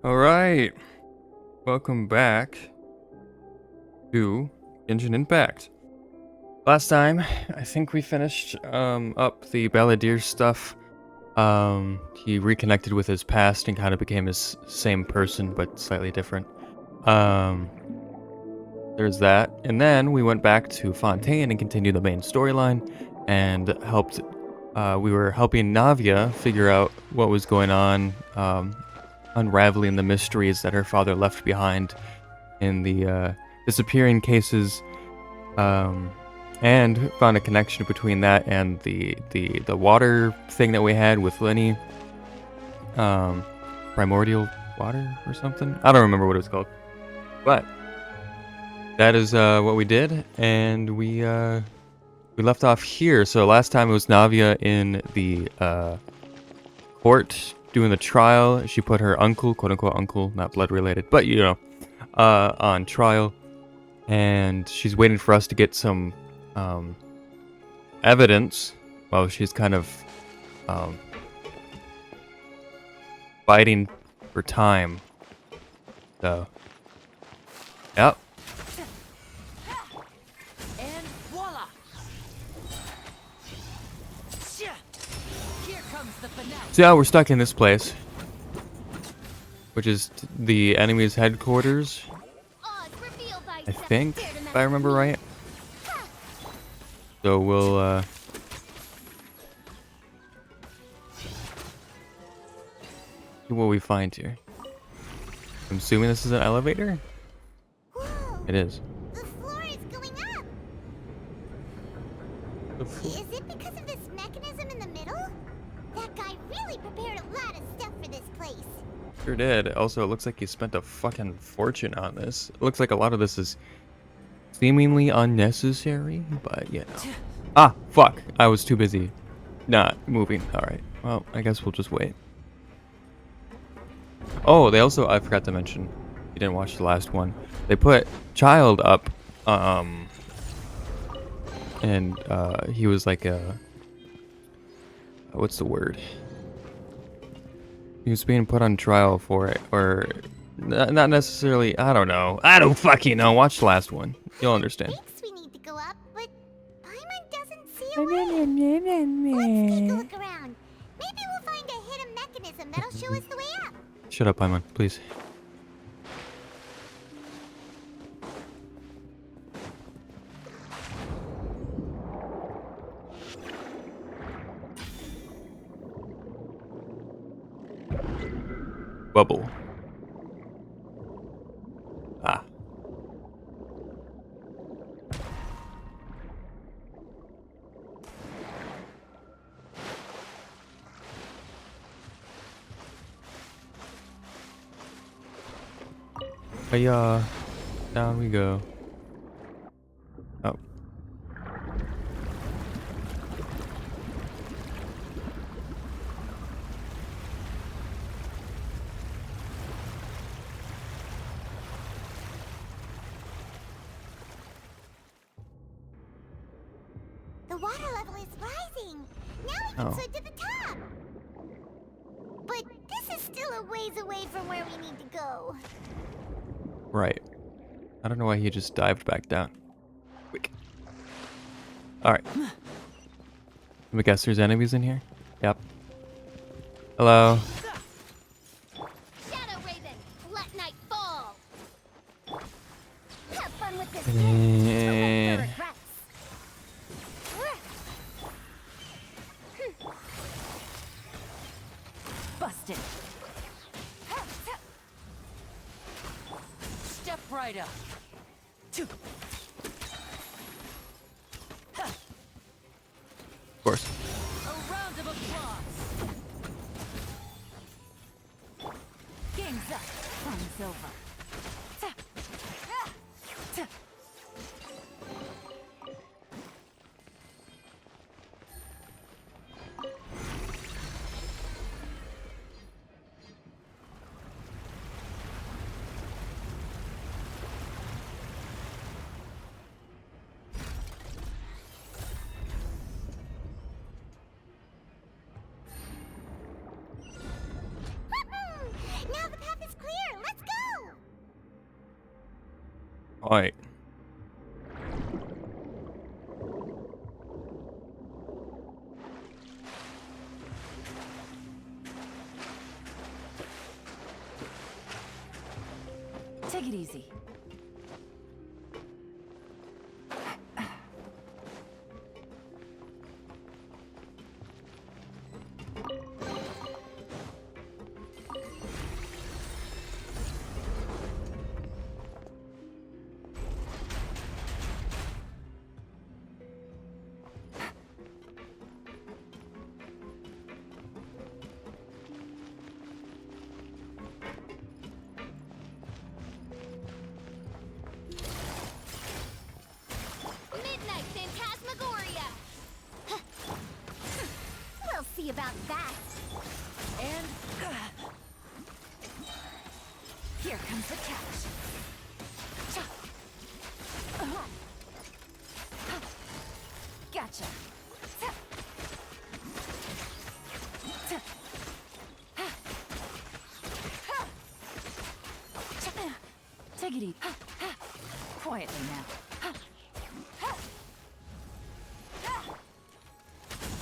Alright, welcome back to Genshin Impact. Last time, I think we finished up the Balladeer stuff. He reconnected with his past and kind of became his same person, but slightly different. Um, there's that. And then we went back to Fontaine and continued the main storyline and helped, we were helping Navia figure out what was going on, unraveling the mysteries that her father left behind in the disappearing cases, and found a connection between that and the water thing that we had with Lenny, primordial water or something. I don't remember what it was called, but that is what we did, and we left off here. So last time it was Navia in the court doing the trial. She put her uncle, quote unquote uncle, not blood related, but you know, on trial, and she's waiting for us to get some evidence while she's kind of fighting for time. So, yep. And voila! Here comes the finale. So yeah, we're stuck in this place, which is the enemy's headquarters, I think, if I remember right. So we'll see what we find here. I'm assuming this is an elevator? Whoa, It is. the floor is going up. Is it because of this mechanism in the middle? That guy really prepared a lot of stuff for this place. Sure did. Also, it looks like he spent a fucking fortune on this. It looks like a lot of this is seemingly unnecessary, but you know. Ah, fuck. I was too busy not moving. Alright. Well, I guess we'll just wait. Oh, they also, I forgot to mention, you didn't watch the last one. They put Childe up, and he was like a, what's the word? He was being put on trial for it, or not necessarily, I don't know. I don't fucking know. Watch the last one. You'll understand. Thinks we need to go up, but Paimon doesn't see a way. Let's take a look around. Maybe we'll find a hidden mechanism that'll show us the way up. Shut up, Paimon, please. Bubble. Ah. Hiya. Down we go. Oh. The water level is rising. Now we can swim to the top. But this is still a ways away from where we need to go. Right. I don't know why he just dived back down. Quick. Alright. Let me guess there's enemies in here? Yep. Hello. Shadow Raven, let night fall. Have fun with this. Eh. Busted. Step right up. Of course. A round of applause. Game's up. Fun's over. Now the path is clear. Alright. Take it easy. Midnight Phantasmagoria! We'll see about that. And here comes the catch. Gotcha. Take it easy. Quietly now.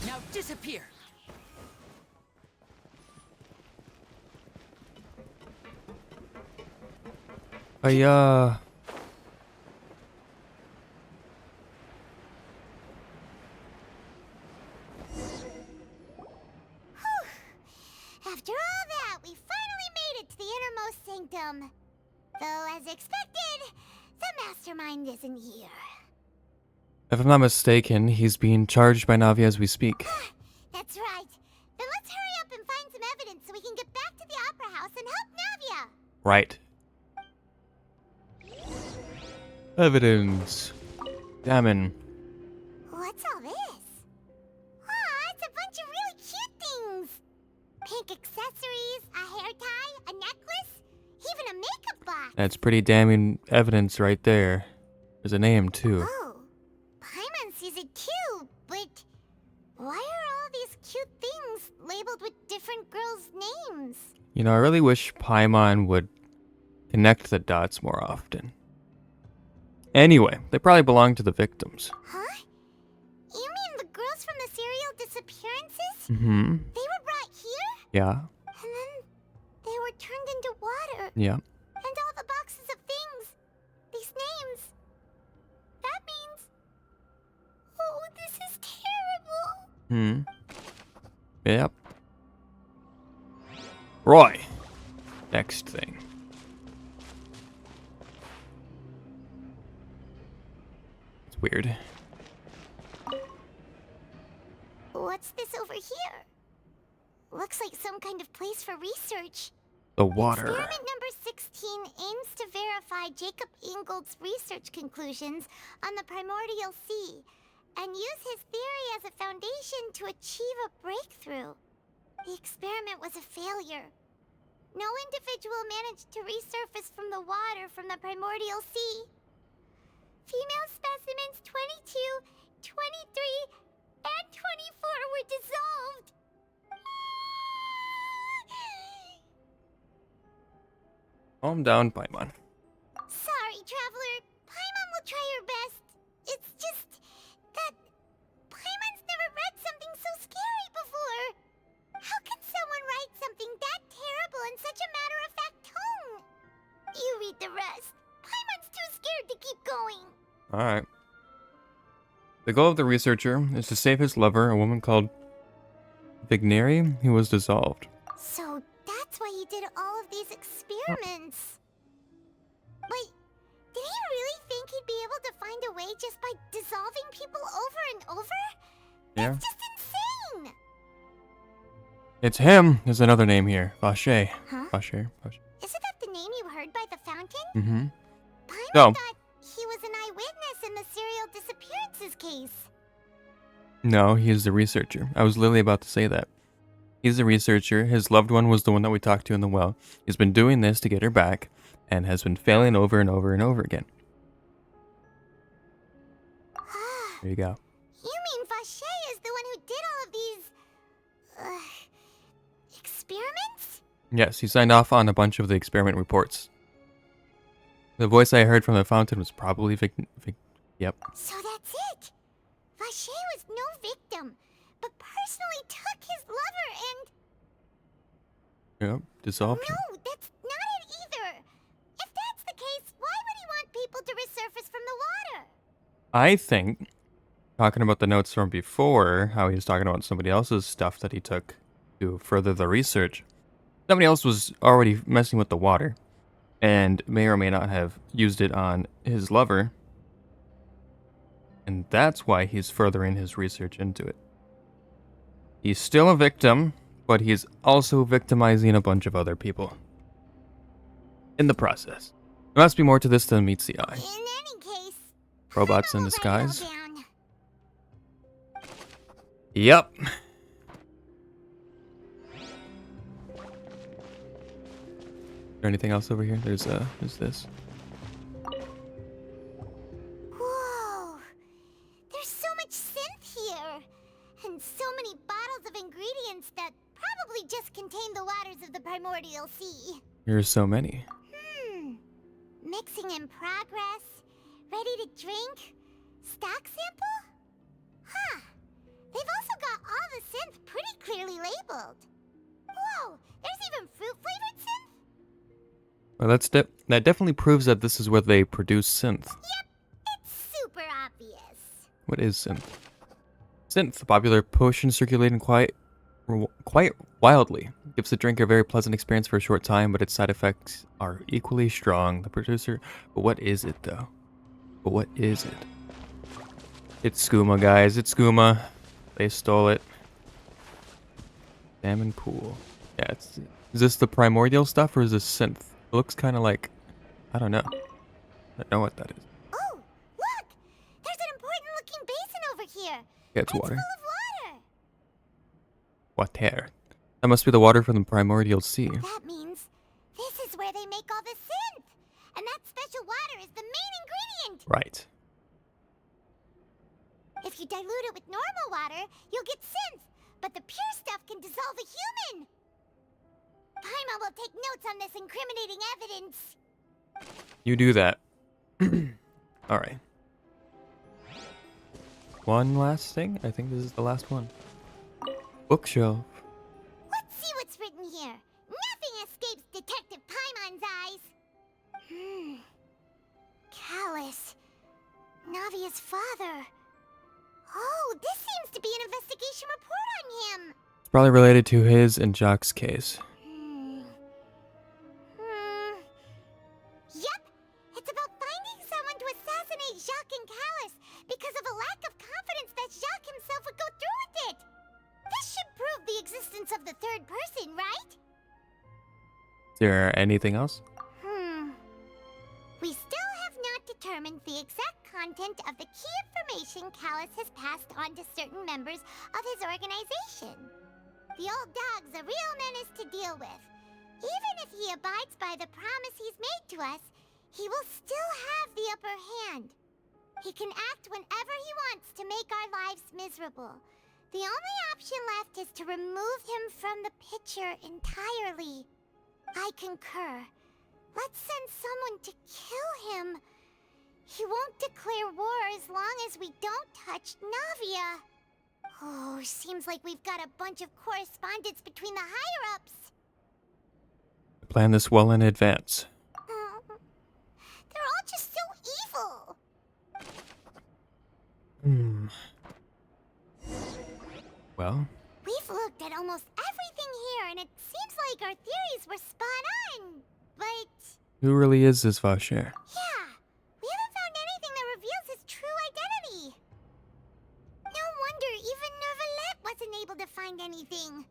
Now disappear. After all that, we finally made it to the innermost sanctum. Though, as expected, the mastermind isn't here. If I'm not mistaken, he's being charged by Navia as we speak. That's right. Then let's hurry up and find some evidence so we can get back to the Opera House and help Navia. Right. Evidence. Gammon. What's all this? Aw, it's a bunch of really cute things. Pink accessories, a hair tie, a necklace, even a makeup box. That's pretty damning evidence right there. There's a name, too. Oh, Paimon sees it too, but why are all these cute things labeled with different girls' names? You know, I really wish Paimon would connect the dots more often. Anyway, they probably belong to the victims. Huh? You mean the girls from the serial disappearances? Mm-hmm. They were brought here? Yeah. And then they were turned into water. Yeah. And all the boxes of things. These names. That means... Oh, this is terrible. Yep. Roy. Next thing. It's weird. What's this over here? Looks like some kind of place for research. The water. Experiment number 16 aims to verify Jacob Ingold's research conclusions on the primordial sea and use his theory as a foundation to achieve a breakthrough. The experiment was a failure. No individual managed to resurface from the water from the primordial sea. Female specimens 22, 23, and 24 were dissolved. Calm down, Paimon. Sorry, Traveler. Paimon will try her best. It's just that Paimon's never read something so scary before. How can someone write something that terrible in such a matter-of-fact tone? You read the rest. Paimon's too scared to keep going. Alright. The goal of the researcher is to save his lover, a woman called Vigneri, who was dissolved. So that's why he did all of these experiments. Wait, did he really think he'd be able to find a way just by dissolving people over and over? Yeah. That's just insane! It's him. There's another name here. Vache. Huh? Vache. Isn't that the name you heard by the fountain? Mm-hmm. Paimon No. thought he was an eyewitness in the serial disappearances case. No, he is the researcher. I was literally about to say that. He's the researcher. His loved one was the one that we talked to in the well. He's been doing this to get her back and has been failing over and over and over again. There you go. You mean Vache is the one who did all of these... experiments? Yes, he signed off on a bunch of the experiment reports. The voice I heard from the fountain was probably Yep. So that's it. Vache was no victim, but personally took his lover and... Yep. Dissolved. No, that's not it either. If that's the case, why would he want people to resurface from the water? I think, talking about the notes from before, how he was talking about somebody else's stuff that he took to further the research. Somebody else was already messing with the water and may or may not have used it on his lover. And that's why he's furthering his research into it. He's still a victim, but he's also victimizing a bunch of other people in the process. There must be more to this than meets the eye. In any case, Robots in I'll write it all disguise. down. Yep. Is there anything else over here? There's this. Whoa! There's so much synth here! And so many bottles of ingredients that probably just contain the waters of the primordial sea. Here's so many. Mixing in progress. Ready to drink? Stock sample? Huh. They've also got all the synth pretty clearly labeled. Whoa! There's even fruit-flavored synth? Well, that definitely proves that this is where they produce synth. Yep, it's super obvious. What is synth? Synth, a popular potion circulating quite wildly. Gives the drinker a very pleasant experience for a short time, but its side effects are equally strong. The producer... But what is it, though? But what is it? It's skooma, guys. It's skooma. They stole it. Salmon pool. Yeah, it's... Is this the primordial stuff, or is this synth? It looks kind of like... I don't know. I don't know what that is. Oh, look! There's an important-looking basin over here. Yeah, it's It's water. full of water. Water. That must be the water from the primordial sea. That means this is where they make all the synth. And that special water is the main ingredient. Right. If you dilute it with normal water, you'll get synth. But the pure stuff can dissolve a human. Paimon will take notes on this incriminating evidence. You do that. Alright. One last thing? I think this is the last one. Bookshelf. Let's see what's written here. Nothing escapes Detective Paimon's eyes. Callus. Navia's father. Oh, this seems to be an investigation report on him. It's probably related to his and Jock's case. Yep, it's about finding someone to assassinate Jacques and Callus because of a lack of confidence that Jacques himself would go through with it. This should prove the existence of the third person, right? Is there anything else? We still have not determined the exact content of the key information Callus has passed on to certain members of his organization. The old dog's a real menace to deal with. Even if he abides by the promise he's made to us, he will still have the upper hand. He can act whenever he wants to make our lives miserable. The only option left is to remove him from the picture entirely. I concur. Let's send someone to kill him. He won't declare war as long as we don't touch Navia. Oh, seems like we've got a bunch of correspondence between the higher-ups. Plan this well in advance. They're all just so evil. Well, We've looked at almost everything here, and it seems like our theories were spot on. But who really is this Vache? yeah, we haven't found anything that reveals his true identity. No wonder even Nervalette wasn't able to find anything.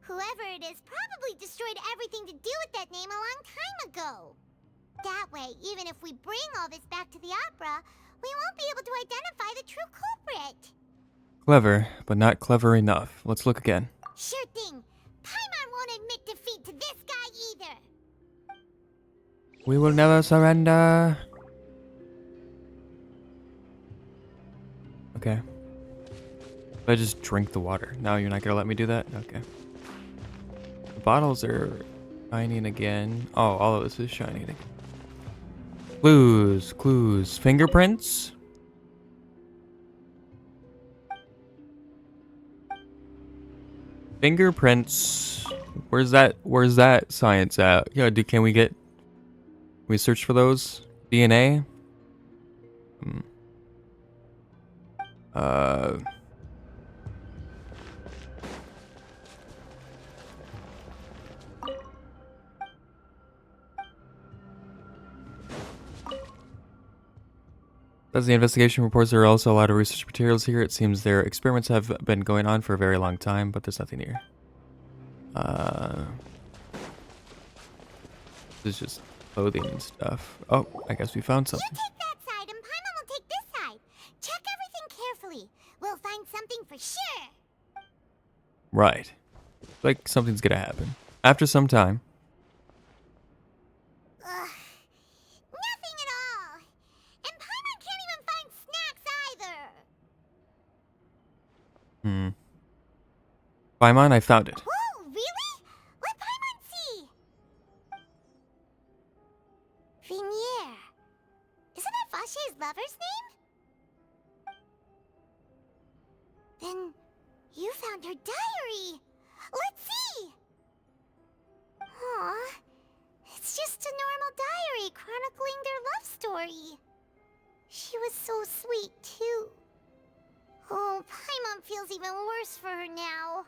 Whoever it is probably destroyed everything to do with that name a long time ago. That way, even if we bring all this back to the opera, we won't be able to identify the true culprit. Clever, but not clever enough. Let's look again. Sure thing. Paimon won't admit defeat to this guy either. We will never surrender. Okay. I just drink the water. Now you're not gonna let me do that? Okay. The bottles are shining again. Oh, all of this is shining again. Clues. Fingerprints? Fingerprints. Where's that science at? Yeah, can we search for those? DNA? Uh As the investigation reports, there are also a lot of research materials here. It seems their experiments have been going on for a very long time, but there's nothing here. This is just clothing and stuff. Oh, I guess we found You something. take that side and Paimon will take this side. Check everything carefully. We'll find something for sure. Right. Like something's gonna happen. After some time. Ugh. Nothing at all. And Paimon can't even find snacks either. Paimon, I found it. Whoa, really? What Paimon see? Vinier. Isn't that Vache's lover's name? Then you found her diary. Let's see. Aw, it's just a normal diary chronicling their love story. She was so sweet, too. Oh, Paimon feels even worse for her now.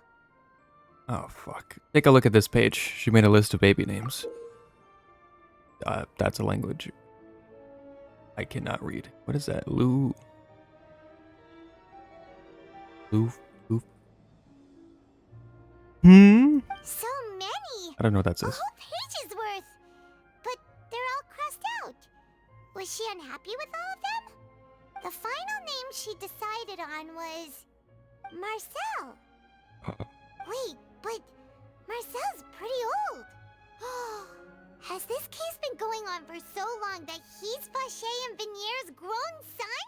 Oh, fuck. Take a look at this page. She made a list of baby names. That's a language I cannot read. What is that? Lou. So many! I don't know what that A says. whole page's worth! But they're all crossed out. Was she unhappy with all of them? The final name she decided on was... Marcel. Wait, but Marcel's pretty old. Has this case been going on for so long that he's Vache and Vinier's grown son?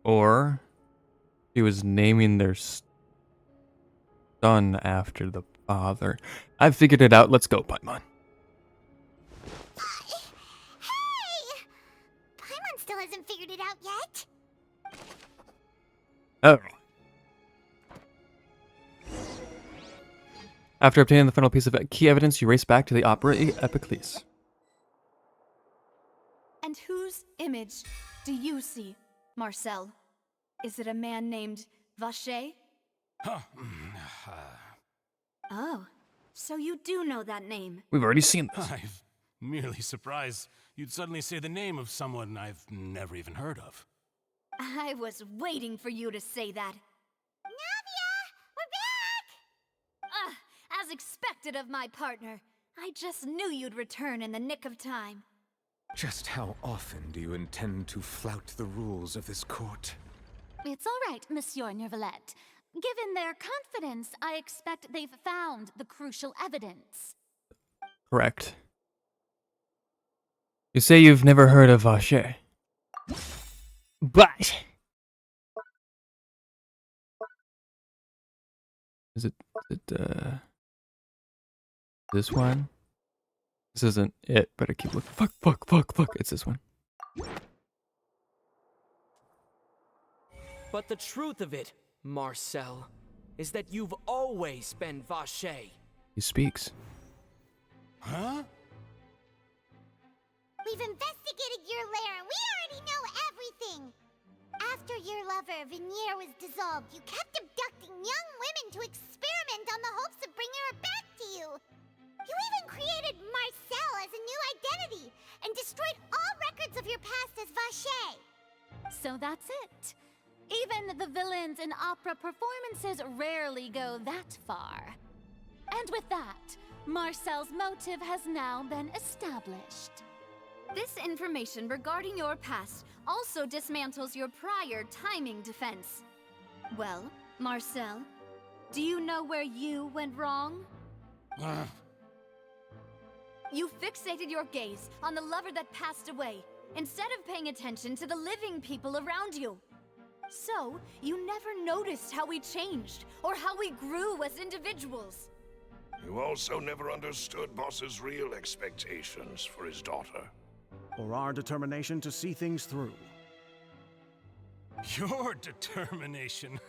Or he was naming their son after the father. I've figured it out. Let's go, Paimon. Hey! Paimon still hasn't figured it out yet. Oh. After obtaining the final piece of key evidence, you race back to the Opera Epiclese. And whose image do you see, Marcel? Is it a man named Vache? Oh, so you do know that name. We've already seen this. I'm merely surprised you'd suddenly say the name of someone I've never even heard of. I was waiting for you to say that. Navia! We're back! As expected of my partner. I just knew you'd return in the nick of time. Just how often do you intend to flout the rules of this court? It's all right, Monsieur Neuvillette. Given their confidence, I expect they've found the crucial evidence. Correct. You say you've never heard of Vache. But... Is it this one? This isn't it, but I keep looking. Fuck. It's this one. But the truth of it, Marcel, is that you've always been Vache. He speaks. Huh? We've investigated your lair and we already know everything! After your lover, Vinier, was dissolved, you kept abducting young women to experiment on the hopes of bringing her back to you! You even created Marcel as a new identity and destroyed all records of your past as Vache! So that's it. Even the villains in opera performances rarely go that far. And with that, Marcel's motive has now been established. This information regarding your past also dismantles your prior timing defense. Well, Marcel, do you know where you went wrong? You fixated your gaze on the lover that passed away, instead of paying attention to the living people around you. So, you never noticed how we changed, or how we grew as individuals. You also never understood Boss's real expectations for his daughter. or our determination to see things through. Your determination.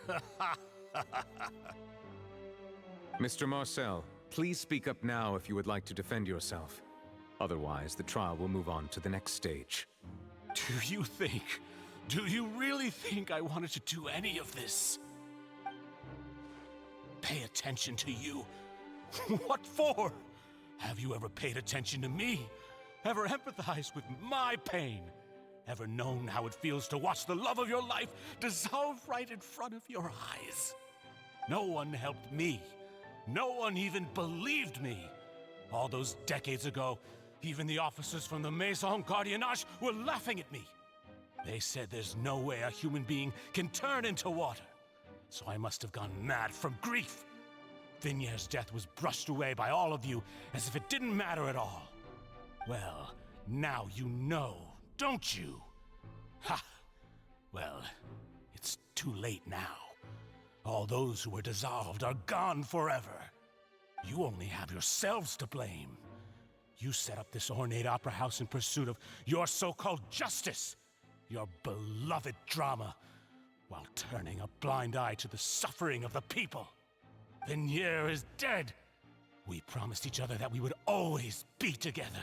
Mr. Marcel, please speak up now if you would like to defend yourself. Otherwise, the trial will move on to the next stage. Do you really think I wanted to do any of this? Pay attention to you? What for? Have you ever paid attention to me? Ever empathized with my pain? Ever known how it feels to watch the love of your life dissolve right in front of your eyes? No one helped me. No one even believed me. All those decades ago, even the officers from the Maison Gardiennage were laughing at me. They said there's no way a human being can turn into water. So I must have gone mad from grief. Vignier's death was brushed away by all of you as if it didn't matter at all. Well, now you know, don't you? Ha! Well, it's too late now. All those who were dissolved are gone forever. You only have yourselves to blame. You set up this ornate opera house in pursuit of your so-called justice, your beloved drama, while turning a blind eye to the suffering of the people. Vignier is dead. We promised each other that we would always be together.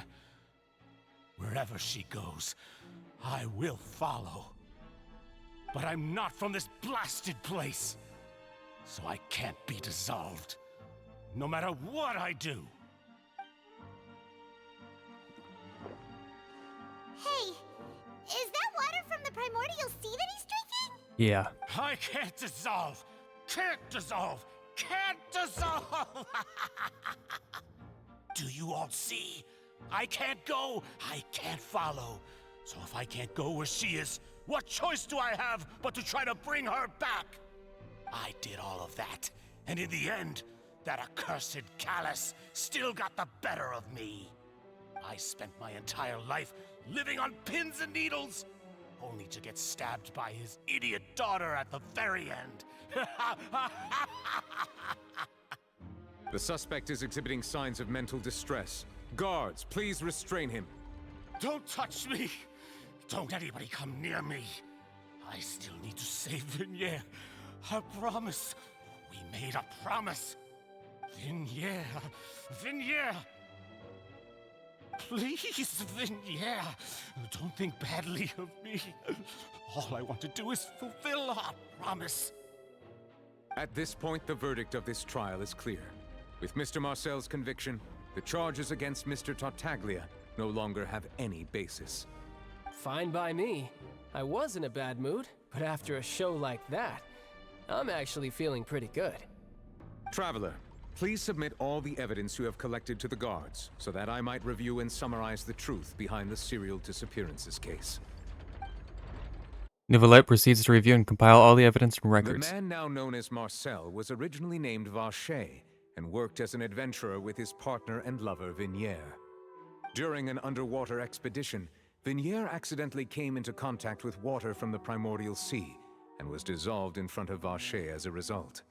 Wherever she goes, I will follow. But I'm not from this blasted place, so I can't be dissolved, no matter what I do. Hey, is that water from the primordial sea that he's drinking? Yeah. I can't dissolve! Can't dissolve! Can't dissolve! Do you all see? I can't go, I can't follow. So if I can't go where she is, what choice do I have but to try to bring her back? I did all of that, and in the end, that accursed callus still got the better of me. I spent my entire life living on pins and needles, only to get stabbed by his idiot daughter at the very end. The suspect is exhibiting signs of mental distress. Guards, please restrain him. Don't touch me! Don't anybody come near me! I still need to save Vignier. I promise. We made a promise. Vignier. Vignier! Please, Vignier. Don't think badly of me. All I want to do is fulfill our promise. At this point, the verdict of this trial is clear. With Mr. Marcel's conviction, the charges against Mr. Tartaglia no longer have any basis. Fine by me. I was in a bad mood, but after a show like that, I'm actually feeling pretty good. Traveler, please submit all the evidence you have collected to the guards, so that I might review and summarize the truth behind the serial disappearances case. Nicolette proceeds to review and compile all the evidence and records. The man now known as Marcel was originally named Vacher and worked as an adventurer with his partner and lover Vignier. During an underwater expedition, Vignier accidentally came into contact with water from the primordial sea and was dissolved in front of Vacher as a result.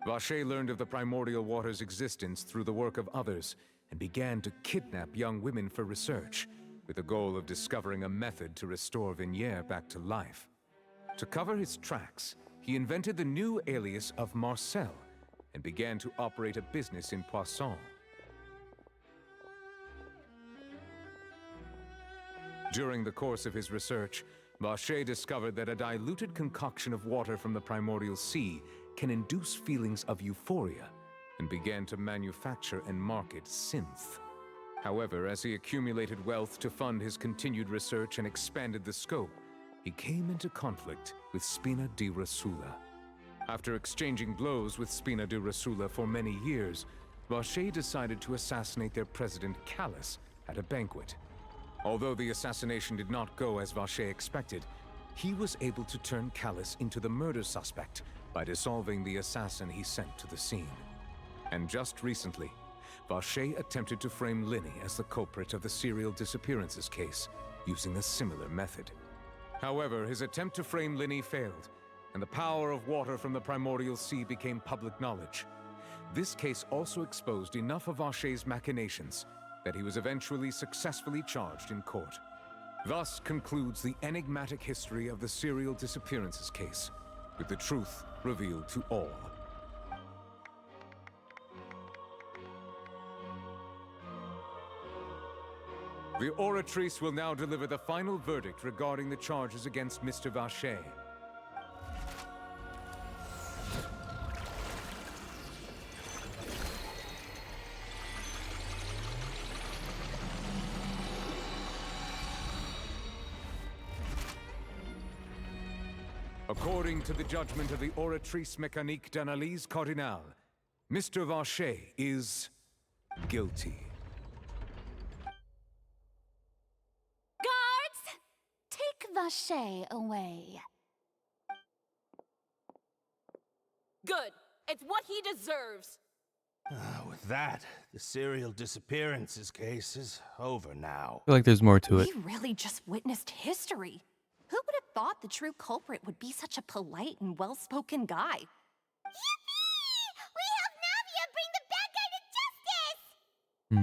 Vacher learned of the primordial water's existence through the work of others and began to kidnap young women for research, with the goal of discovering a method to restore Vignier back to life. To cover his tracks, he invented the new alias of Marcel and began to operate a business in Poisson. During the course of his research, Vacher discovered that a diluted concoction of water from the primordial sea can induce feelings of euphoria, and began to manufacture and market synth. However, as he accumulated wealth to fund his continued research and expanded the scope, he came into conflict with Spina di Rosula. After exchanging blows with Spina di Rosula for many years, Vacher decided to assassinate their president Callus at a banquet. Although the assassination did not go as Vacher expected, he was able to turn Callus into the murder suspect by dissolving the assassin he sent to the scene. And just recently, Vacher attempted to frame Linny as the culprit of the serial disappearances case, using a similar method. However, his attempt to frame Linny failed, and the power of water from the primordial sea became public knowledge. This case also exposed enough of Vacher's machinations that he was eventually successfully charged in court. Thus concludes the enigmatic history of the serial disappearances case, with the truth revealed to all. The Oratrice will now deliver the final verdict regarding the charges against Mr. Vacher. According to the judgment of the Oratrice Mécanique d'Analyse Cardinal, Mr. Vacher is guilty. Guards! Take Vacher away. Good. It's what he deserves. With that, the serial disappearances case is over now. I feel like there's more to it. We really just witnessed history. Who would have thought the true culprit would be such a polite and well-spoken guy? Yippee! We helped Navia bring the bad guy to justice!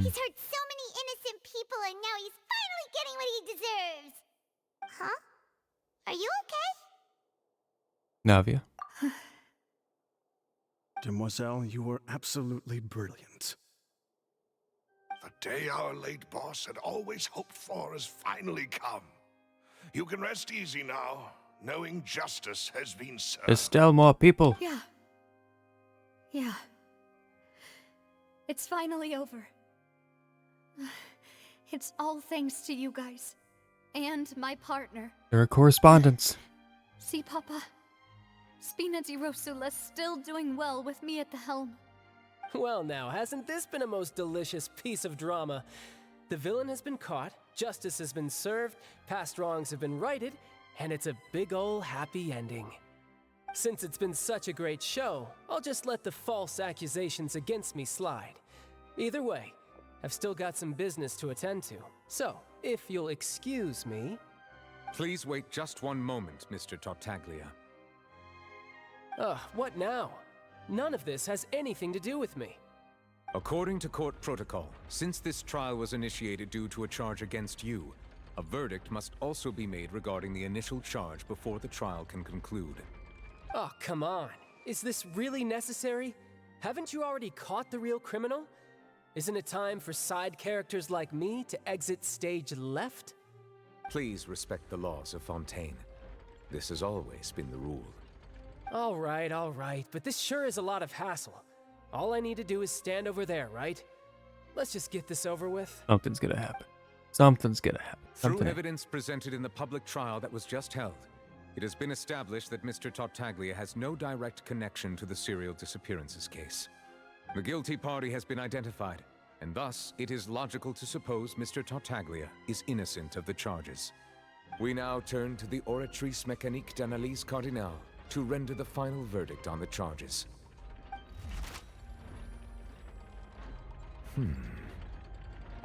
He's hurt so many innocent people, and now he's finally getting what he deserves. Huh? Are you okay? Navia. Demoiselle, you were absolutely brilliant. The day our late boss had always hoped for has finally come. You can rest easy now, knowing justice has been served. There's still more people. Yeah. Yeah. It's finally over. It's all thanks to you guys. And my partner. There are correspondence. See, Papa? Spina di Rosula's still doing well with me at the helm. Well now, hasn't this been a most delicious piece of drama? The villain has been caught, justice has been served, past wrongs have been righted, and it's a big ol' happy ending. Since it's been such a great show, I'll just let the false accusations against me slide. Either way, I've still got some business to attend to. So, if you'll excuse me... Please wait just one moment, Mr. Tartaglia. What now? None of this has anything to do with me. According to court protocol, since this trial was initiated due to a charge against you, a verdict must also be made regarding the initial charge before the trial can conclude. Oh, come on. Is this really necessary? Haven't you already caught the real criminal? Isn't it time for side characters like me to exit stage left? Please respect the laws of Fontaine. This has always been the rule. All right, but this sure is a lot of hassle. All I need to do is stand over there, right? Let's just get this over with. Something's gonna happen. Something's gonna happen. Through evidence presented in the public trial that was just held, it has been established that Mr. Tartaglia has no direct connection to the serial disappearances case. The guilty party has been identified, and thus it is logical to suppose Mr. Tartaglia is innocent of the charges. We now turn to the Oratrice Mécanique d'Analyse Cardinal to render the final verdict on the charges.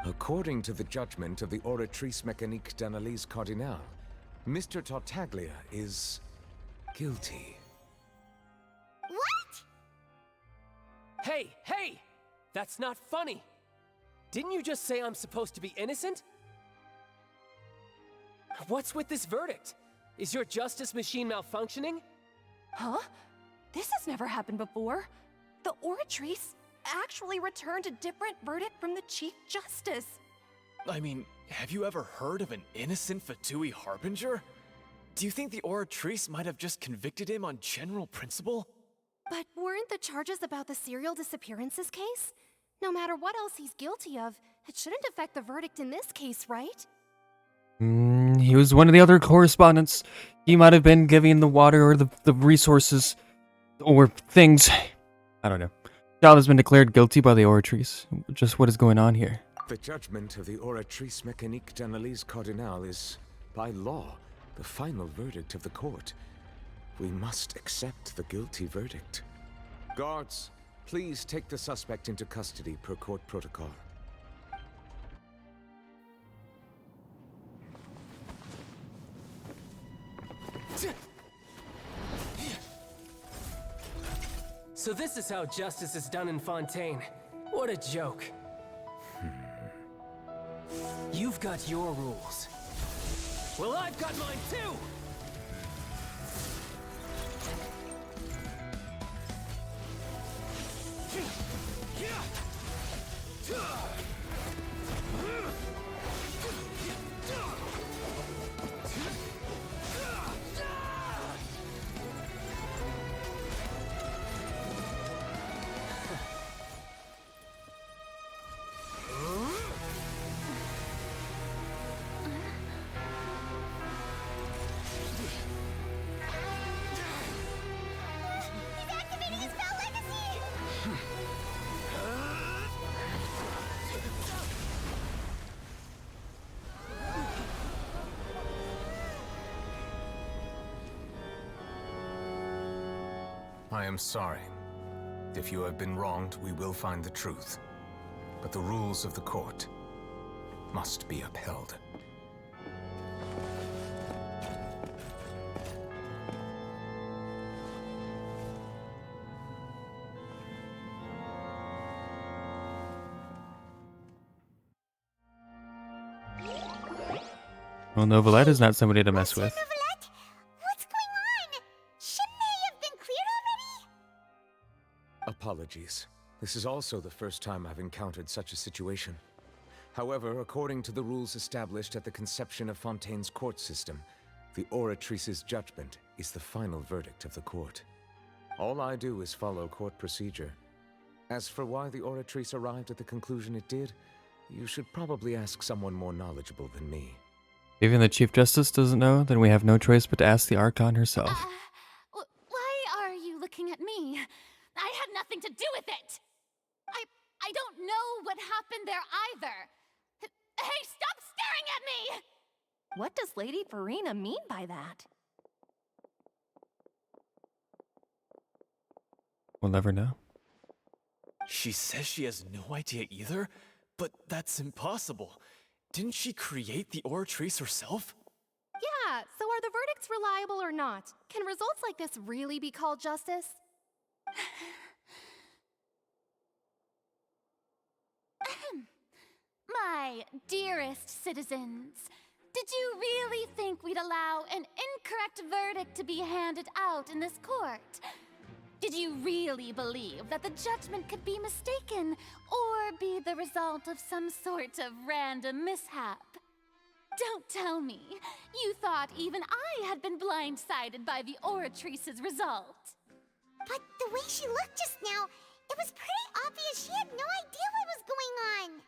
According to the judgment of the Oratrice Mécanique d'Analyse Cardinal, Mr. Tartaglia is guilty. What? Hey! That's not funny! Didn't you just say I'm supposed to be innocent? What's with this verdict? Is your justice machine malfunctioning? Huh? This has never happened before. The Oratrice actually returned a different verdict from the Chief Justice. I mean, have you ever heard of an innocent Fatui Harbinger? Do you think the Oratrice might have just convicted him on general principle? But weren't the charges about the serial disappearances case? No matter what else he's guilty of, it shouldn't affect the verdict in this case, right? He was one of the other correspondents. He might have been giving the water or the resources or things. I don't know. Childe has been declared guilty by the Oratrice. Just what is going on here? The judgment of the Oratrice Mécanique d'Analyse Cardinal is, by law, the final verdict of the court. We must accept the guilty verdict. Guards, please take the suspect into custody per court protocol. So this is how justice is done in Fontaine. What a joke. You've got your rules. Well, I've got mine too! He's activating his spell legacy! I am sorry. If you have been wronged, we will find the truth. But the rules of the court must be upheld. Well, Novelette not somebody to mess with. Novelette? What's going on? Shouldn't they have been cleared already? Apologies. This is also the first time I've encountered such a situation. However, according to the rules established at the conception of Fontaine's court system, the Oratrice's judgment is the final verdict of the court. All I do is follow court procedure. As for why the Oratrice arrived at the conclusion it did, you should probably ask someone more knowledgeable than me. Even the Chief Justice doesn't know, then we have no choice but to ask the Archon herself. Why are you looking at me? I had nothing to do with it! I don't know what happened there either! Hey, stop staring at me! What does Lady Farina mean by that? We'll never know. She says she has no idea either, but that's impossible. Didn't she create the Oratrice herself? Yeah, so are the verdicts reliable or not? Can results like this really be called justice? My dearest citizens, did you really think we'd allow an incorrect verdict to be handed out in this court? Did you really believe that the judgment could be mistaken or be the result of some sort of random mishap? Don't tell me you thought even I had been blindsided by the Oratrice's result. But the way she looked just now, it was pretty obvious she had no idea what was going on.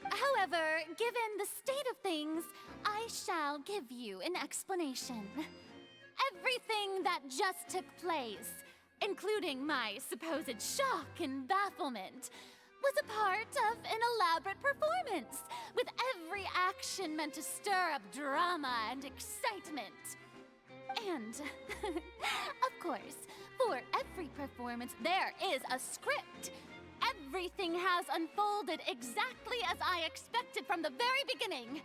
However, given the state of things, I shall give you an explanation. Everything that just took place, including my supposed shock and bafflement, was a part of an elaborate performance, with every action meant to stir up drama and excitement. And, of course, for every performance there is a script. Everything has unfolded exactly as I expected from the very beginning.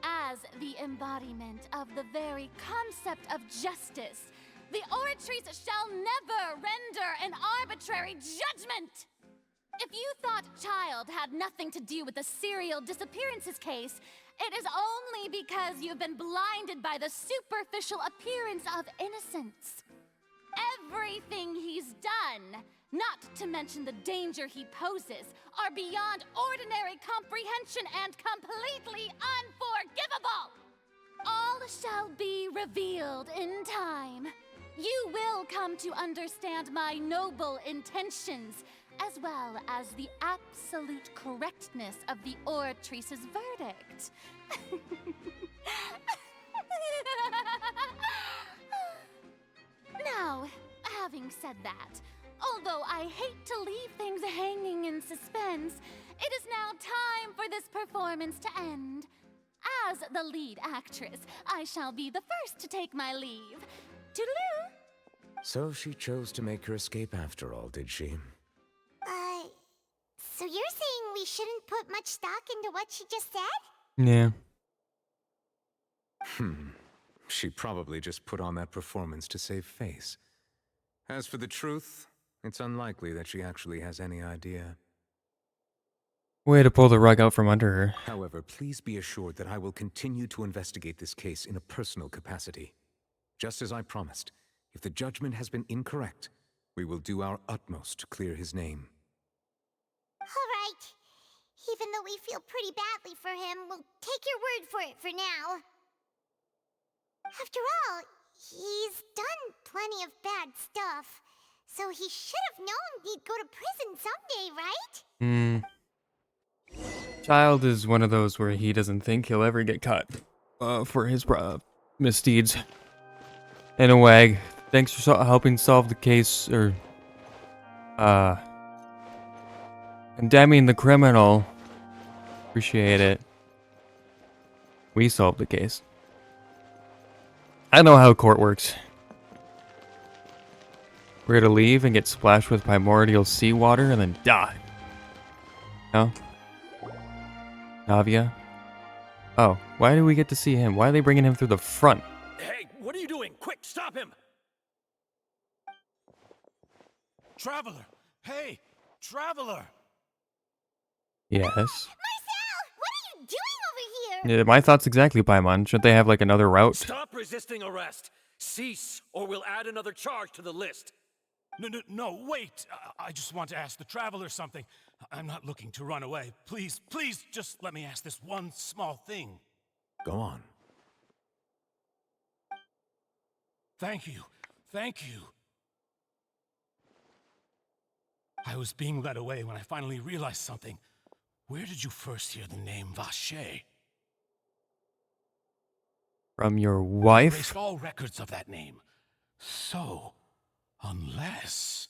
As the embodiment of the very concept of justice, the Oratrice shall never render an arbitrary judgment! If you thought Childe had nothing to do with the serial disappearances case, it is only because you've been blinded by the superficial appearance of innocence. Everything he's done, not to mention the danger he poses, are beyond ordinary comprehension and completely unforgivable! All shall be revealed in time. You will come to understand my noble intentions, as well as the absolute correctness of the Oratrice's verdict. Now, having said that, although I hate to leave things hanging in suspense, it is now time for this performance to end. As the lead actress, I shall be the first to take my leave. Toodaloo! So she chose to make her escape after all, did she? So you're saying we shouldn't put much stock into what she just said? Yeah. She probably just put on that performance to save face. As for the truth, it's unlikely that she actually has any idea. Way to pull the rug out from under her. However, please be assured that I will continue to investigate this case in a personal capacity. Just as I promised, if the judgment has been incorrect, we will do our utmost to clear his name. Alright. Even though we feel pretty badly for him, we'll take your word for it for now. After all, he's done plenty of bad stuff, so he should have known he'd go to prison someday, right? Childe is one of those where he doesn't think he'll ever get caught for his misdeeds. Anyway, thanks for helping solve the case, or condemning the criminal. Appreciate it. We solved the case. I know how court works. We're to leave and get splashed with primordial seawater and then die. No? Navia? Oh, why do we get to see him? Why are they bringing him through the front? Hey, what are you doing? Quick, stop him! Traveler! Hey, Traveler! Yes. Marcel! What are you doing over here? Yeah, my thoughts exactly, Paimon. Shouldn't they have like another route? Stop resisting arrest! Cease, or we'll add another charge to the list. No, wait! I just want to ask the Traveler something. I'm not looking to run away. Please, just let me ask this one small thing. Go on. Thank you. I was being led away when I finally realized something. Where did you first hear the name Vache? From your I wife? erased all records of that name. So, unless...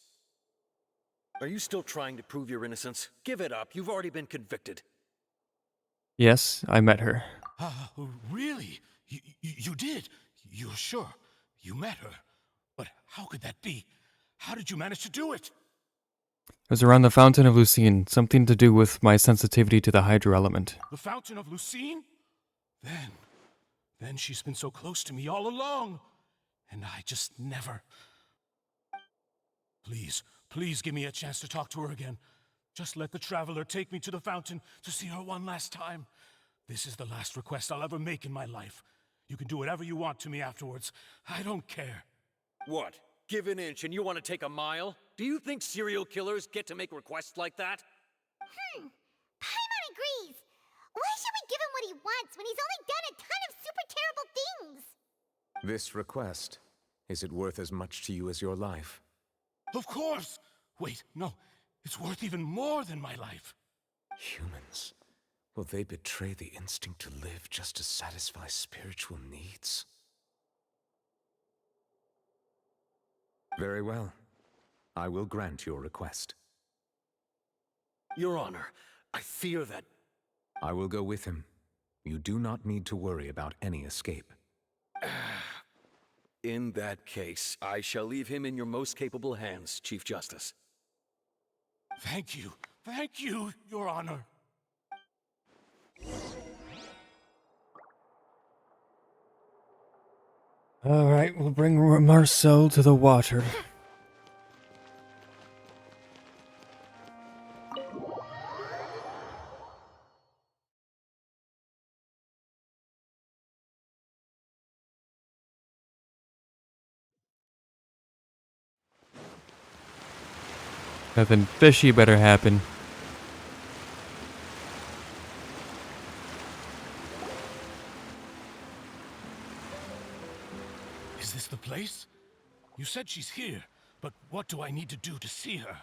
Are you still trying to prove your innocence? Give it up. You've already been convicted. Yes, I met her. Really? You did? You're sure? You met her? But how could that be? How did you manage to do it? It was around the Fountain of Lucine, something to do with my sensitivity to the Hydro element. The Fountain of Lucine? Then she's been so close to me all along. And I just never... Please give me a chance to talk to her again. Just let the Traveler take me to the fountain to see her one last time. This is the last request I'll ever make in my life. You can do whatever you want to me afterwards. I don't care. What? Give an inch and you want to take a mile? Do you think serial killers get to make requests like that? Paimon agrees. Why should we give him what he wants when he's only done a ton of super terrible things? This request, is it worth as much to you as your life? Of course! Wait, no. It's worth even more than my life. Humans, will they betray the instinct to live just to satisfy spiritual needs? Very well. I will grant your request. Your Honor, I fear that... I will go with him. You do not need to worry about any escape. In that case, I shall leave him in your most capable hands, Chief Justice. Thank you, Your Honor. Alright, we'll bring Marcel to the water. Nothing fishy better happen. Is this the place? You said she's here, but what do I need to do to see her?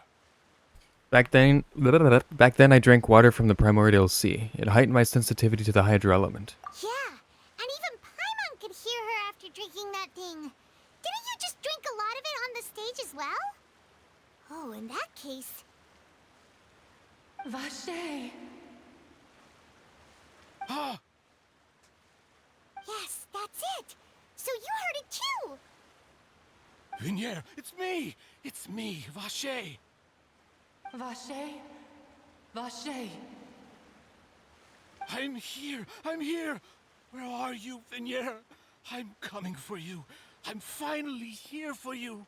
Back then I drank water from the primordial sea. It heightened my sensitivity to the hydro element. Yeah, and even Paimon could hear her after drinking that thing. Didn't you just drink a lot of it on the stage as well? Oh, in that case... Vache. Ah! Yes, that's it! So you heard it too! Vinier, it's me! It's me, Vache! Vache? Vache. I'm here! Where are you, Vinier? I'm coming for you. I'm finally here for you.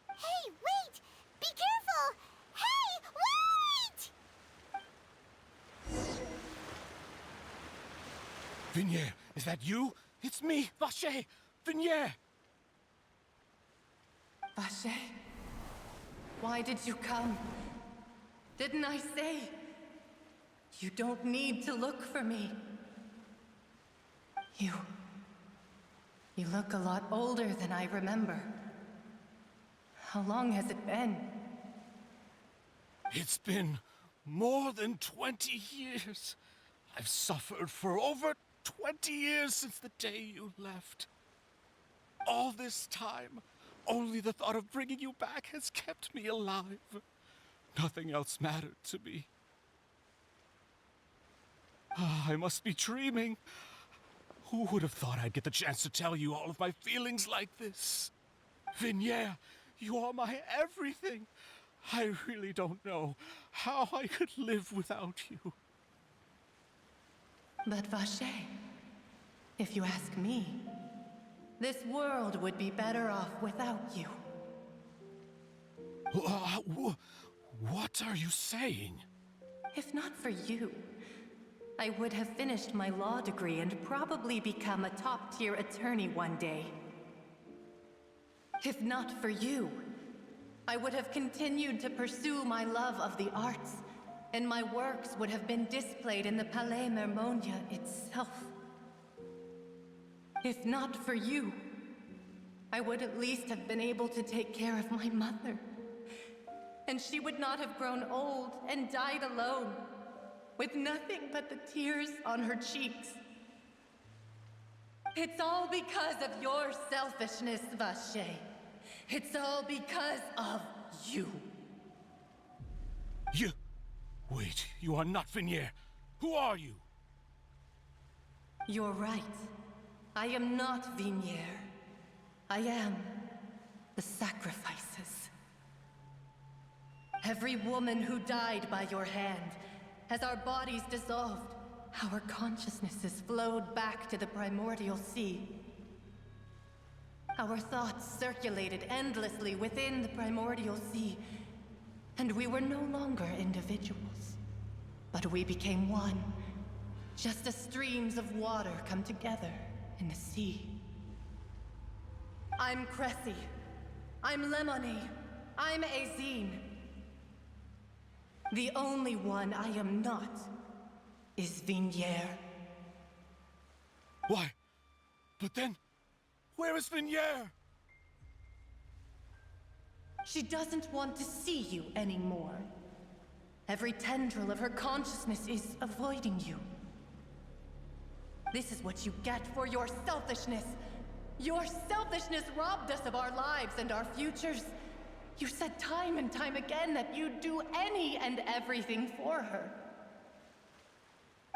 Hey, wait! Be careful! Hey, wait! Vignier, is that you? It's me, Vache! Vignier! Vache, why did you come? Didn't I say? You don't need to look for me. You look a lot older than I remember. How long has it been? It's been more than 20 years. I've suffered for over 20 years since the day you left. All this time, only the thought of bringing you back has kept me alive. Nothing else mattered to me. I must be dreaming. Who would have thought I'd get the chance to tell you all of my feelings like this? Vignier, you are my everything. I really don't know how I could live without you. But Vache, if you ask me, this world would be better off without you. What are you saying? If not for you, I would have finished my law degree and probably become a top-tier attorney one day. If not for you, I would have continued to pursue my love of the arts, and my works would have been displayed in the Palais Mermonia itself. If not for you, I would at least have been able to take care of my mother. And she would not have grown old and died alone, with nothing but the tears on her cheeks. It's all because of your selfishness, Vache. It's all because of you. You... Wait, you are not Vignier. Who are you? You're right. I am not Vignier. I am the sacrifices. Every woman who died by your hand, as our bodies dissolved, our consciousnesses flowed back to the primordial sea. Our thoughts circulated endlessly within the primordial sea, and we were no longer individuals, but we became one, just as streams of water come together in the sea. I'm Cressy. I'm Lemony. I'm Azine. The only one I am not is Vignier. Why? But then, where is Vignier? She doesn't want to see you anymore. Every tendril of her consciousness is avoiding you. This is what you get for your selfishness. Your selfishness robbed us of our lives and our futures. You said time and time again that you'd do any and everything for her.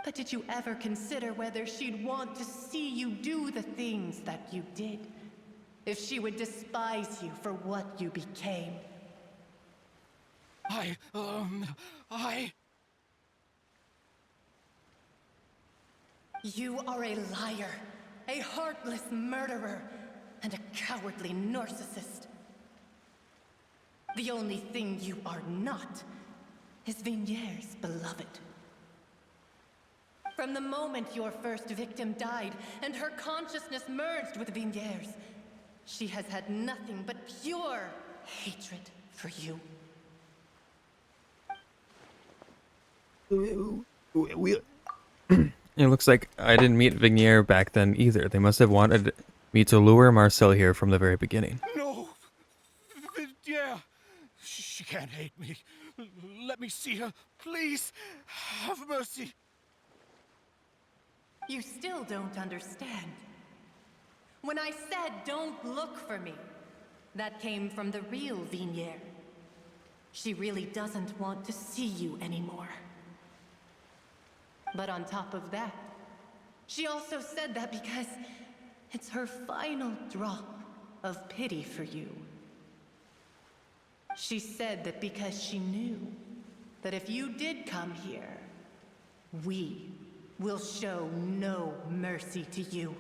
But did you ever consider whether she'd want to see you do the things that you did? If she would despise you for what you became? You are a liar, a heartless murderer, and a cowardly narcissist. The only thing you are not is Vignier's beloved. From the moment your first victim died and her consciousness merged with Vignier's, she has had nothing but pure hatred for you. It looks like I didn't meet Vignier back then either. They must have wanted me to lure Marcel here from the very beginning. No! Vignier! She can't hate me. Let me see her, please. Have mercy. You still don't understand. When I said don't look for me, that came from the real Vignier. She really doesn't want to see you anymore. But on top of that, she also said that because it's her final drop of pity for you. She said that because she knew that if you did come here, we will show no mercy to you.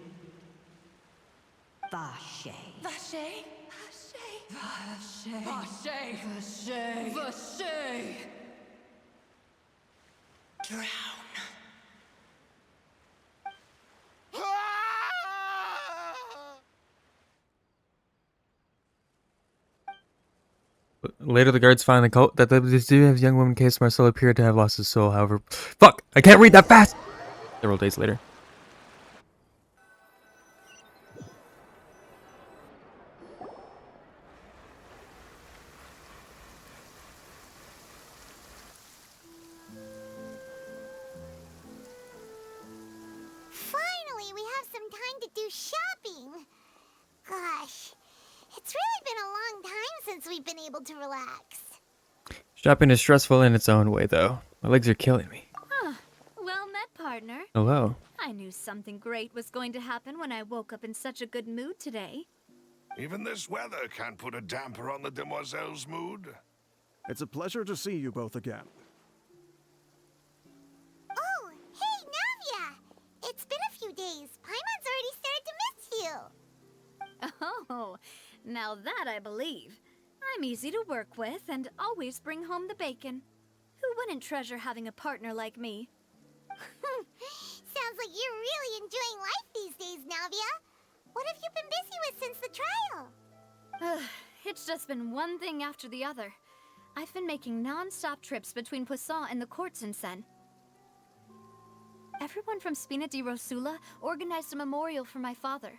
Vache. Vache? Vache. Vache. Vache. Vache. Drown. Later, the guards find the cult that the mysterious young woman case Marcel appeared to have lost his soul. However, fuck, I can't read that fast. Several days later. Finally, we have some time to do shopping. Gosh, it's really been a long time since we've been able to relax. Shopping is stressful in its own way, though. My legs are killing me. Well met, partner. Hello. I knew something great was going to happen when I woke up in such a good mood today. Even this weather can't put a damper on the demoiselle's mood. It's a pleasure to see you both again. Oh, hey, Navia! It's been a few days. Paimon's already started to miss you. Oh, now that I believe. I'm easy to work with and always bring home the bacon. Who wouldn't treasure having a partner like me? Sounds like you're really enjoying life these days, Navia. What have you been busy with since the trial? It's just been one thing after the other. I've been making non-stop trips between Poisson and the court since then. Everyone from Spina di Rosula organized a memorial for my father.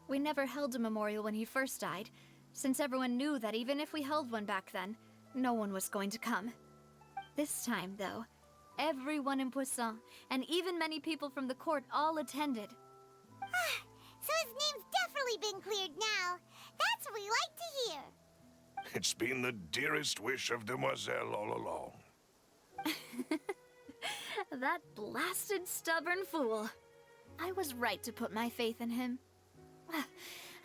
We never held a memorial when he first died, since everyone knew that even if we held one back then, no one was going to come. This time, though, everyone in Poisson, and even many people from the court, all attended. So his name's definitely been cleared now. That's what we like to hear. It's been the dearest wish of Demoiselle all along. That blasted stubborn fool. I was right to put my faith in him.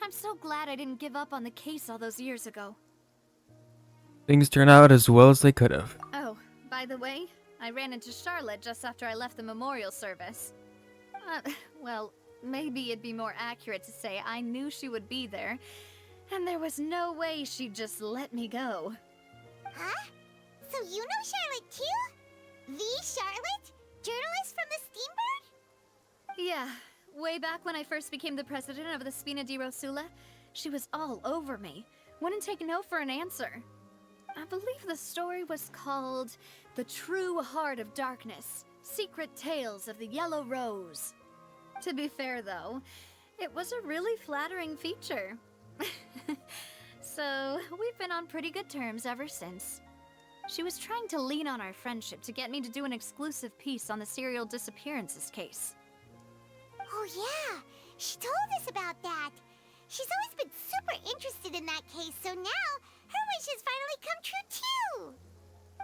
I'm so glad I didn't give up on the case all those years ago. Things turn out as well as they could have. Oh, by the way, I ran into Charlotte just after I left the memorial service. Well, maybe it'd be more accurate to say I knew she would be there, and there was no way she'd just let me go. Huh? So you know Charlotte too? The Charlotte? Journalist from the Steambird? Yeah, way back when I first became the president of the Spina di Rosula, she was all over me. Wouldn't take no for an answer. I believe the story was called The True Heart of Darkness, Secret Tales of the Yellow Rose. To be fair, though, it was a really flattering feature. So, we've been on pretty good terms ever since. She was trying to lean on our friendship to get me to do an exclusive piece on the serial disappearances case. Oh yeah, she told us about that. She's always been super interested in that case, so now her wish has finally come true too.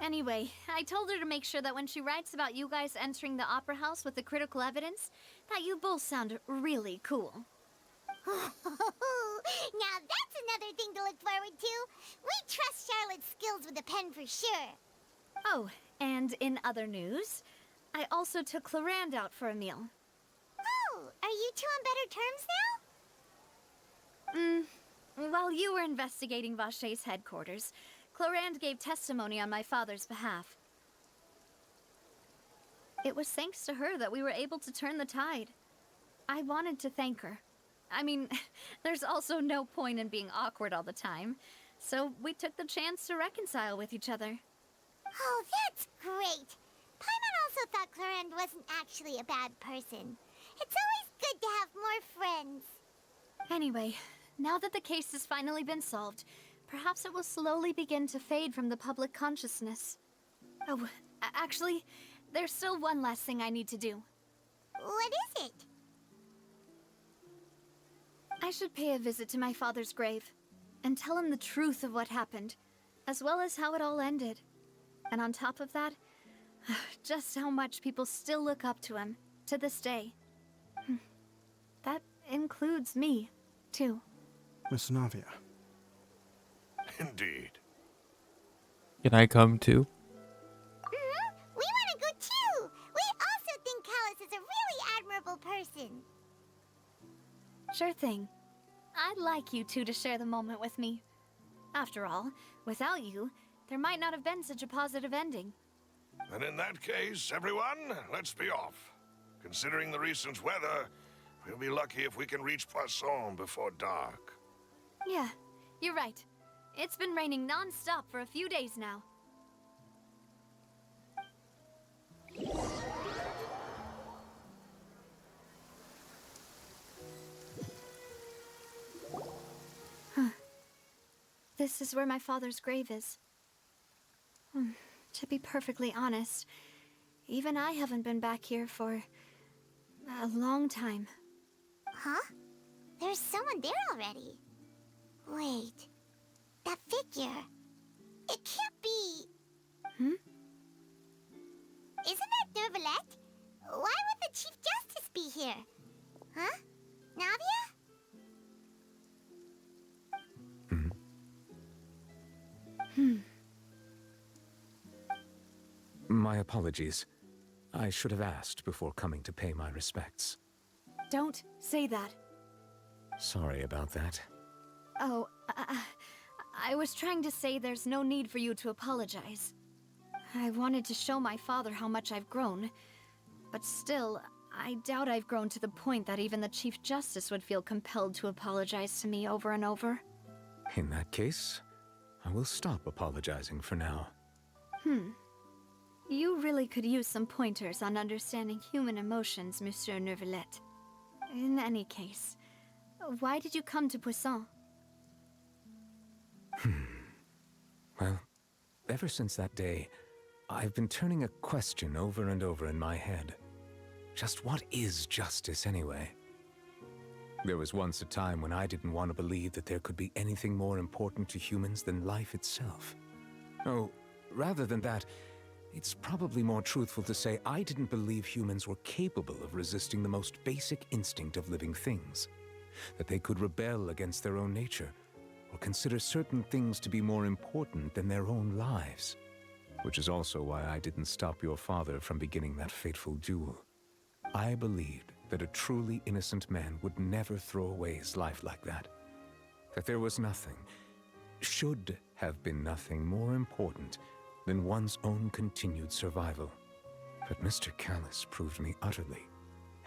Anyway, I told her to make sure that when she writes about you guys entering the opera house with the critical evidence, that you both sound really cool. Now that's another thing to look forward to. We trust Charlotte's skills with a pen for sure. Oh, and in other news, I also took Clarande out for a meal. Oh, are you two on better terms now? While you were investigating Vaché's headquarters, Clarande gave testimony on my father's behalf. It was thanks to her that we were able to turn the tide. I wanted to thank her. I mean, there's also no point in being awkward all the time, so we took the chance to reconcile with each other. Oh, that's great. Paimon also thought Clarande wasn't actually a bad person. It's always good to have more friends. Anyway, now that the case has finally been solved, perhaps it will slowly begin to fade from the public consciousness. Oh, actually, there's still one last thing I need to do. What is it? I should pay a visit to my father's grave, and tell him the truth of what happened, as well as how it all ended. And on top of that, just how much people still look up to him, to this day. That includes me, too. Miss Navia. Indeed. Can I come too? We want to go too! We also think Callus is a really admirable person. Sure thing. I'd like you two to share the moment with me. After all, without you, there might not have been such a positive ending. Then in that case, everyone, let's be off. Considering the recent weather, we'll be lucky if we can reach Poisson before dark. Yeah, you're right. It's been raining non-stop for a few days now. This is where my father's grave is. To be perfectly honest, even I haven't been back here for a long time. Huh? There's someone there already. Wait. That figure. It can't be. Isn't that Neuvillette? Why would the Chief Justice be here? Huh? Navia? My apologies. I should have asked before coming to pay my respects. Don't say that. Sorry about that. Oh, I was trying to say there's no need for you to apologize. I wanted to show my father how much I've grown, but still, I doubt I've grown to the point that even the Chief Justice would feel compelled to apologize to me over and over. In that case, I will stop apologizing for now. You really could use some pointers on understanding human emotions, Monsieur Neuvillette. In any case, why did you come to Poisson? Well, ever since that day, I've been turning a question over and over in my head. Just what is justice anyway? There was once a time when I didn't want to believe that there could be anything more important to humans than life itself. Oh, rather than that, it's probably more truthful to say I didn't believe humans were capable of resisting the most basic instinct of living things. That they could rebel against their own nature, or consider certain things to be more important than their own lives. Which is also why I didn't stop your father from beginning that fateful duel. I believed that a truly innocent man would never throw away his life like that. That there was nothing, should have been nothing more important than one's own continued survival. But Mr. Callis proved me utterly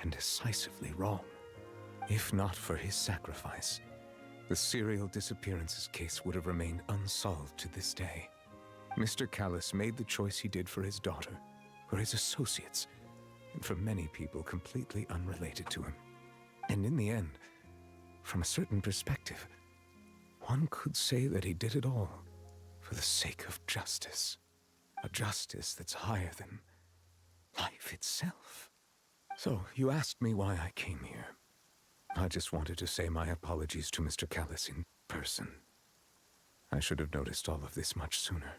and decisively wrong. If not for his sacrifice, the serial disappearances case would have remained unsolved to this day. Mr. Callis made the choice he did for his daughter, for his associates, and for many people completely unrelated to him. And in the end, from a certain perspective, one could say that he did it all for the sake of justice. A justice that's higher than life itself. So, you asked me why I came here. I just wanted to say my apologies to Mr. Callis in person. I should have noticed all of this much sooner.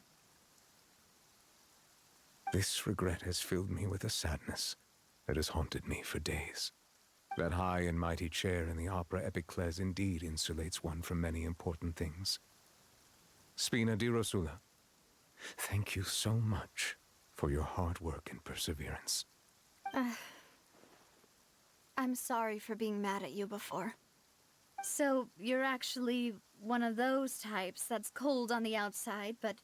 This regret has filled me with a sadness that has haunted me for days. That high and mighty chair in the opera Epiclese indeed insulates one from many important things. Spina di Rosula, thank you so much for your hard work and perseverance. I'm sorry for being mad at you before. So, you're actually one of those types that's cold on the outside, but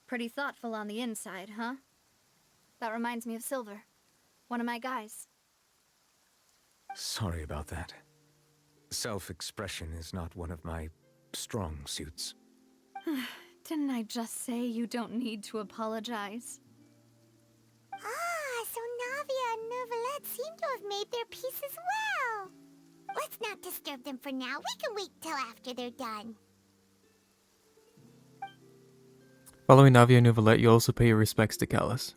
pretty thoughtful on the inside, huh? That reminds me of Silver, one of my guys. Sorry about that. Self-expression is not one of my strong suits. Didn't I just say you don't need to apologize? Ah, so Navia and Neuvillette seem to have made their peace as well. Let's not disturb them for now. We can wait till after they're done. Following Navia and Neuvillette, you also pay your respects to Callis.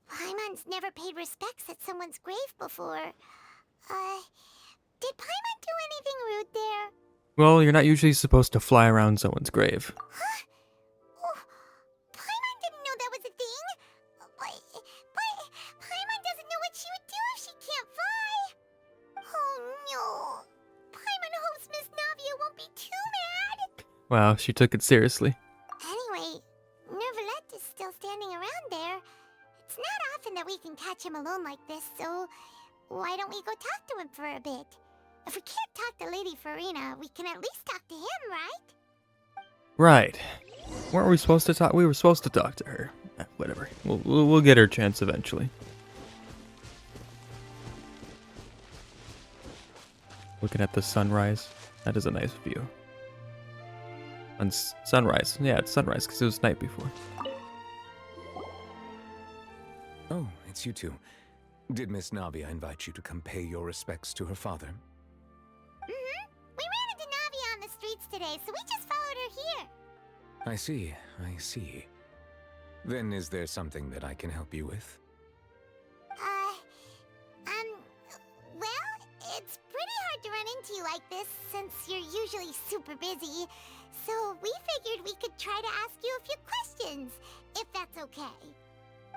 Paimon's never paid respects at someone's grave before. Did Paimon do anything rude there? Well, you're not usually supposed to fly around someone's grave. Huh? Oh, Paimon didn't know that was a thing. But Paimon doesn't know what she would do if she can't fly. Oh no. Paimon hopes Miss Navia won't be too mad. Wow, she took it seriously. Anyway, Neuvillette is still standing around there. It's not often that we can catch him alone like this, so why don't we go talk to him for a bit? If we can't talk to Lady Farina, we can at least talk to him, right? Right. Weren't we supposed to talk? We were supposed to talk to her. Whatever. We'll get her chance eventually. Looking at the sunrise. That is a nice view. And sunrise. Yeah, it's sunrise because it was night before. Oh, it's you two. Did Miss Navia invite you to come pay your respects to her father? Mm-hmm. We ran into Navia on the streets today, so we just followed her here. I see, I see. Then is there something that I can help you with? Well, it's pretty hard to run into you like this since you're usually super busy. So we figured we could try to ask you a few questions, if that's okay.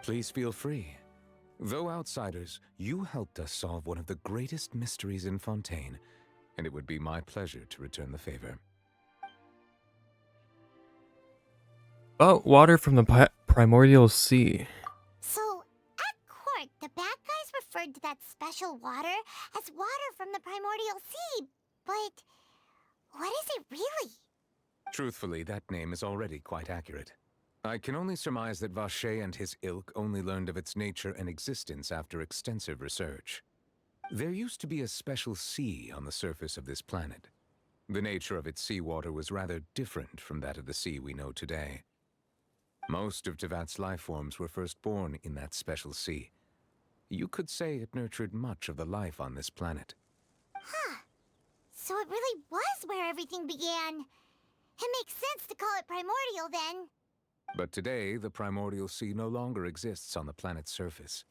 Please feel free. Though outsiders, you helped us solve one of the greatest mysteries in Fontaine, and it would be my pleasure to return the favor. About water from the primordial sea. So, at court, the bad guys referred to that special water as water from the primordial sea, but what is it really? Truthfully, that name is already quite accurate. I can only surmise that Vacher and his ilk only learned of its nature and existence after extensive research. There used to be a special sea on the surface of this planet. The nature of its seawater was rather different from that of the sea we know today. Most of Tevat's life forms were first born in that special sea. You could say it nurtured much of the life on this planet. Huh. So it really was where everything began. It makes sense to call it primordial then. But today, the primordial sea no longer exists on the planet's surface.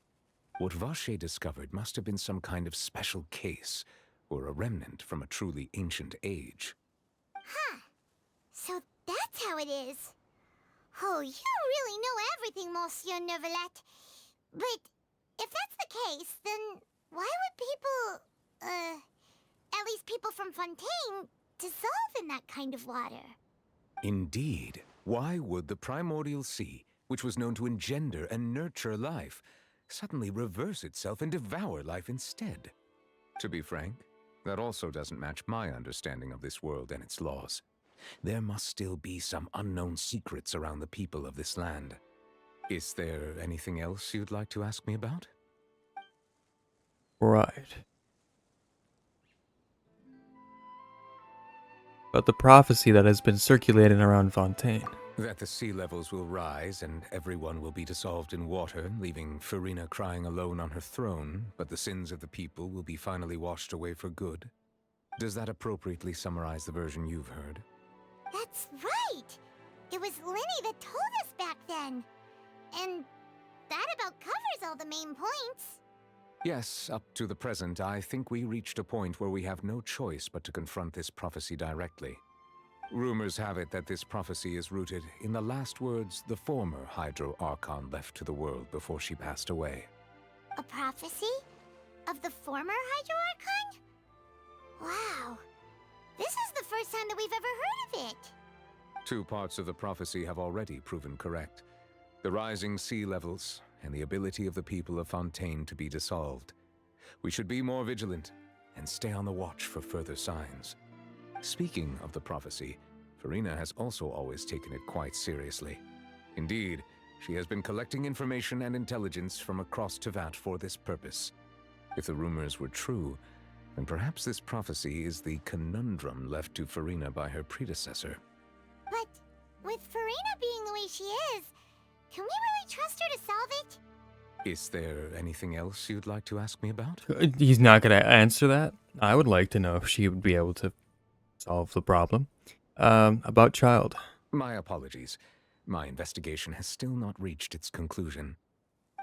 What Vacher discovered must have been some kind of special case, or a remnant from a truly ancient age. Huh. So that's how it is. Oh, you really know everything, Monsieur Neuvillette. But if that's the case, then why would people, at least people from Fontaine, dissolve in that kind of water? Indeed. Why would the primordial sea, which was known to engender and nurture life, suddenly reverse itself and devour life instead? To be frank, that also doesn't match my understanding of this world and its laws. There must still be some unknown secrets around the people of this land. Is there anything else you'd like to ask me about? Right. About the prophecy that has been circulating around Fontaine. That the sea levels will rise and everyone will be dissolved in water, leaving Farina crying alone on her throne, but the sins of the people will be finally washed away for good. Does that appropriately summarize the version you've heard? That's right! It was Linny that told us back then. And that about covers all the main points. Yes, up to the present, I think we reached a point where we have no choice but to confront this prophecy directly. Rumors have it that this prophecy is rooted in the last words the former Hydro Archon left to the world before she passed away. A prophecy? Of the former Hydro Archon? Wow. This is the first time that we've ever heard of it. 2 parts of the prophecy have already proven correct. The rising sea levels and the ability of the people of Fontaine to be dissolved. We should be more vigilant and stay on the watch for further signs. Speaking of the prophecy, Farina has also always taken it quite seriously. Indeed, she has been collecting information and intelligence from across Tevat for this purpose. If the rumors were true, then perhaps this prophecy is the conundrum left to Farina by her predecessor. But with Farina being the way she is, can we really trust her to solve it? Is there anything else you'd like to ask me about? He's not going to answer that. I would like to know if she would be able to solve the problem. About Childe. My apologies. My investigation has still not reached its conclusion.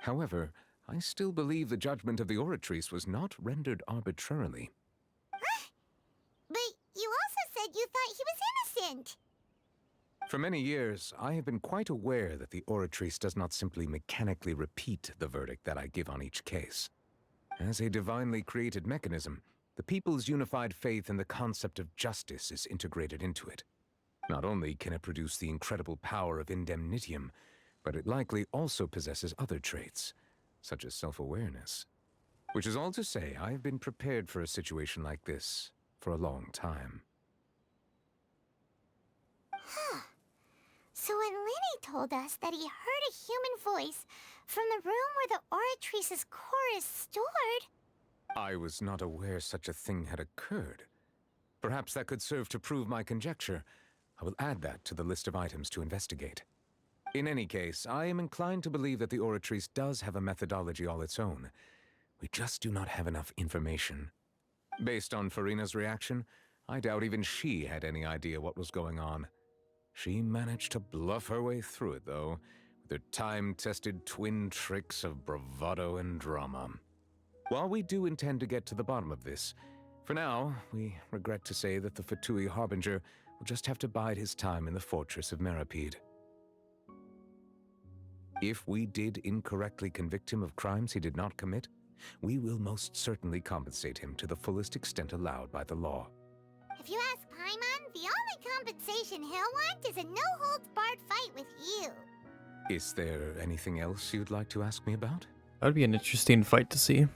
However, I still believe the judgment of the Oratrice was not rendered arbitrarily. But you also said you thought he was innocent. For many years, I have been quite aware that the Oratrice does not simply mechanically repeat the verdict that I give on each case. As a divinely created mechanism, the people's unified faith in the concept of justice is integrated into it. Not only can it produce the incredible power of indemnitium, but it likely also possesses other traits, such as self-awareness. Which is all to say, I have been prepared for a situation like this for a long time. Huh. So when Linny told us that he heard a human voice from the room where the Oratrice's core is stored, I was not aware such a thing had occurred. Perhaps that could serve to prove my conjecture. I will add that to the list of items to investigate. In any case, I am inclined to believe that the Oratrice does have a methodology all its own. We just do not have enough information. Based on Farina's reaction, I doubt even she had any idea what was going on. She managed to bluff her way through it, though, with her time-tested twin tricks of bravado and drama. While we do intend to get to the bottom of this, for now, we regret to say that the Fatui Harbinger will just have to bide his time in the fortress of Meripede. If we did incorrectly convict him of crimes he did not commit, we will most certainly compensate him to the fullest extent allowed by the law. If you ask Paimon, the only compensation he'll want is a no-holds-barred fight with you. Is there anything else you'd like to ask me about? That would be an interesting fight to see.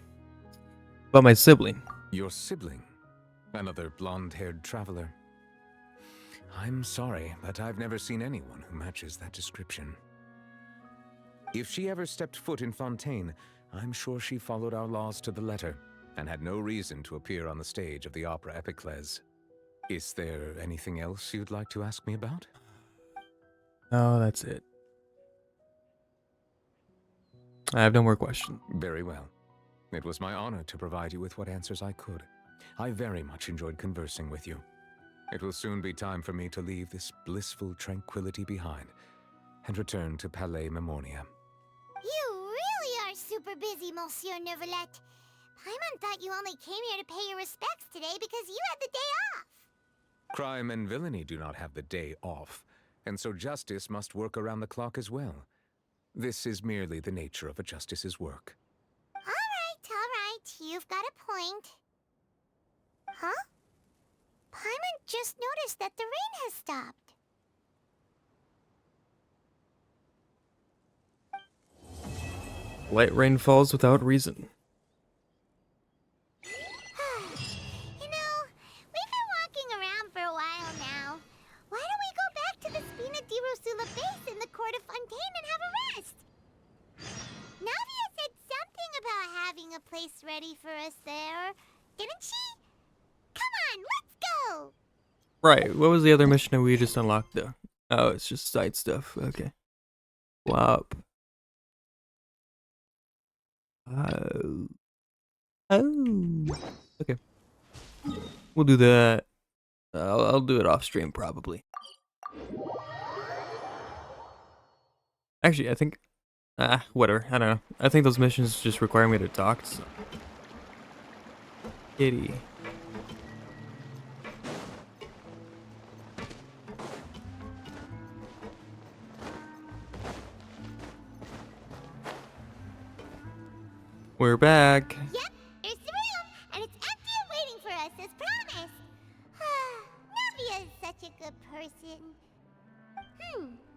About my sibling. Your sibling? Another blonde-haired traveler? I'm sorry, but I've never seen anyone who matches that description. If she ever stepped foot in Fontaine, I'm sure she followed our laws to the letter, and had no reason to appear on the stage of the opera Epiclese. Is there anything else you'd like to ask me about? No, that's it. I have no more questions. Very well. It was my honor to provide you with what answers I could. I very much enjoyed conversing with you. It will soon be time for me to leave this blissful tranquility behind and return to Palais Memornia. You really are super busy, Monsieur Neuvillette. Paimon thought you only came here to pay your respects today because you had the day off. Crime and villainy do not have the day off, and so justice must work around the clock as well. This is merely the nature of a justice's work. All right. You've got a point. Huh? Paimon just noticed that the rain has stopped. Light rain falls without reason. You know, we've been walking around for a while now. Why don't we go back to the Spina di Rosula base in the court of Fontaine and have a rest? Navia said something about having a place ready for us there, didn't she? Come on, let's go! Right, what was the other mission that we just unlocked though? Oh, it's just side stuff. Okay. Flop. Oh. Okay. We'll do that. I'll do it off stream probably. Actually, I think... whatever. I don't know. I think those missions just require me to talk. So. Kitty. We're back. Yep, there's the room, and it's empty and waiting for us, as promised. Navia is such a good person.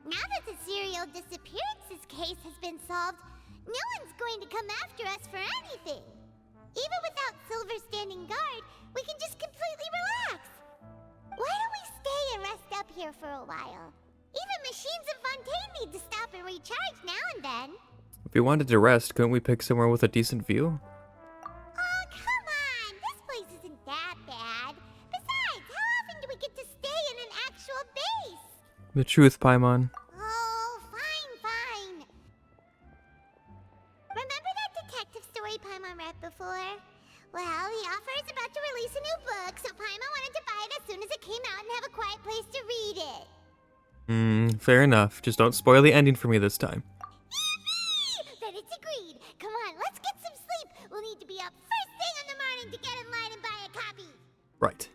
Now that the serial disappearances case has been solved, no one's going to come after us for anything. Even without Silver standing guard, we can just completely relax. Why don't we stay and rest up here for a while? Even machines in Fontaine need to stop and recharge now and then. If we wanted to rest, couldn't we pick somewhere with a decent view? Oh, come on! This place isn't that bad. Besides, how often do we get to stay in an actual base? The truth, Paimon. Oh, fine. Remember that detective story Paimon read before? Well, the author is about to release a new book, so Paimon wanted to buy it as soon as it came out and have a quiet place to read it. Fair enough. Just don't spoil the ending for me this time. Then it's agreed. Come on, let's get some sleep. We'll need to be up first thing in the morning to get in line and buy a copy. Right.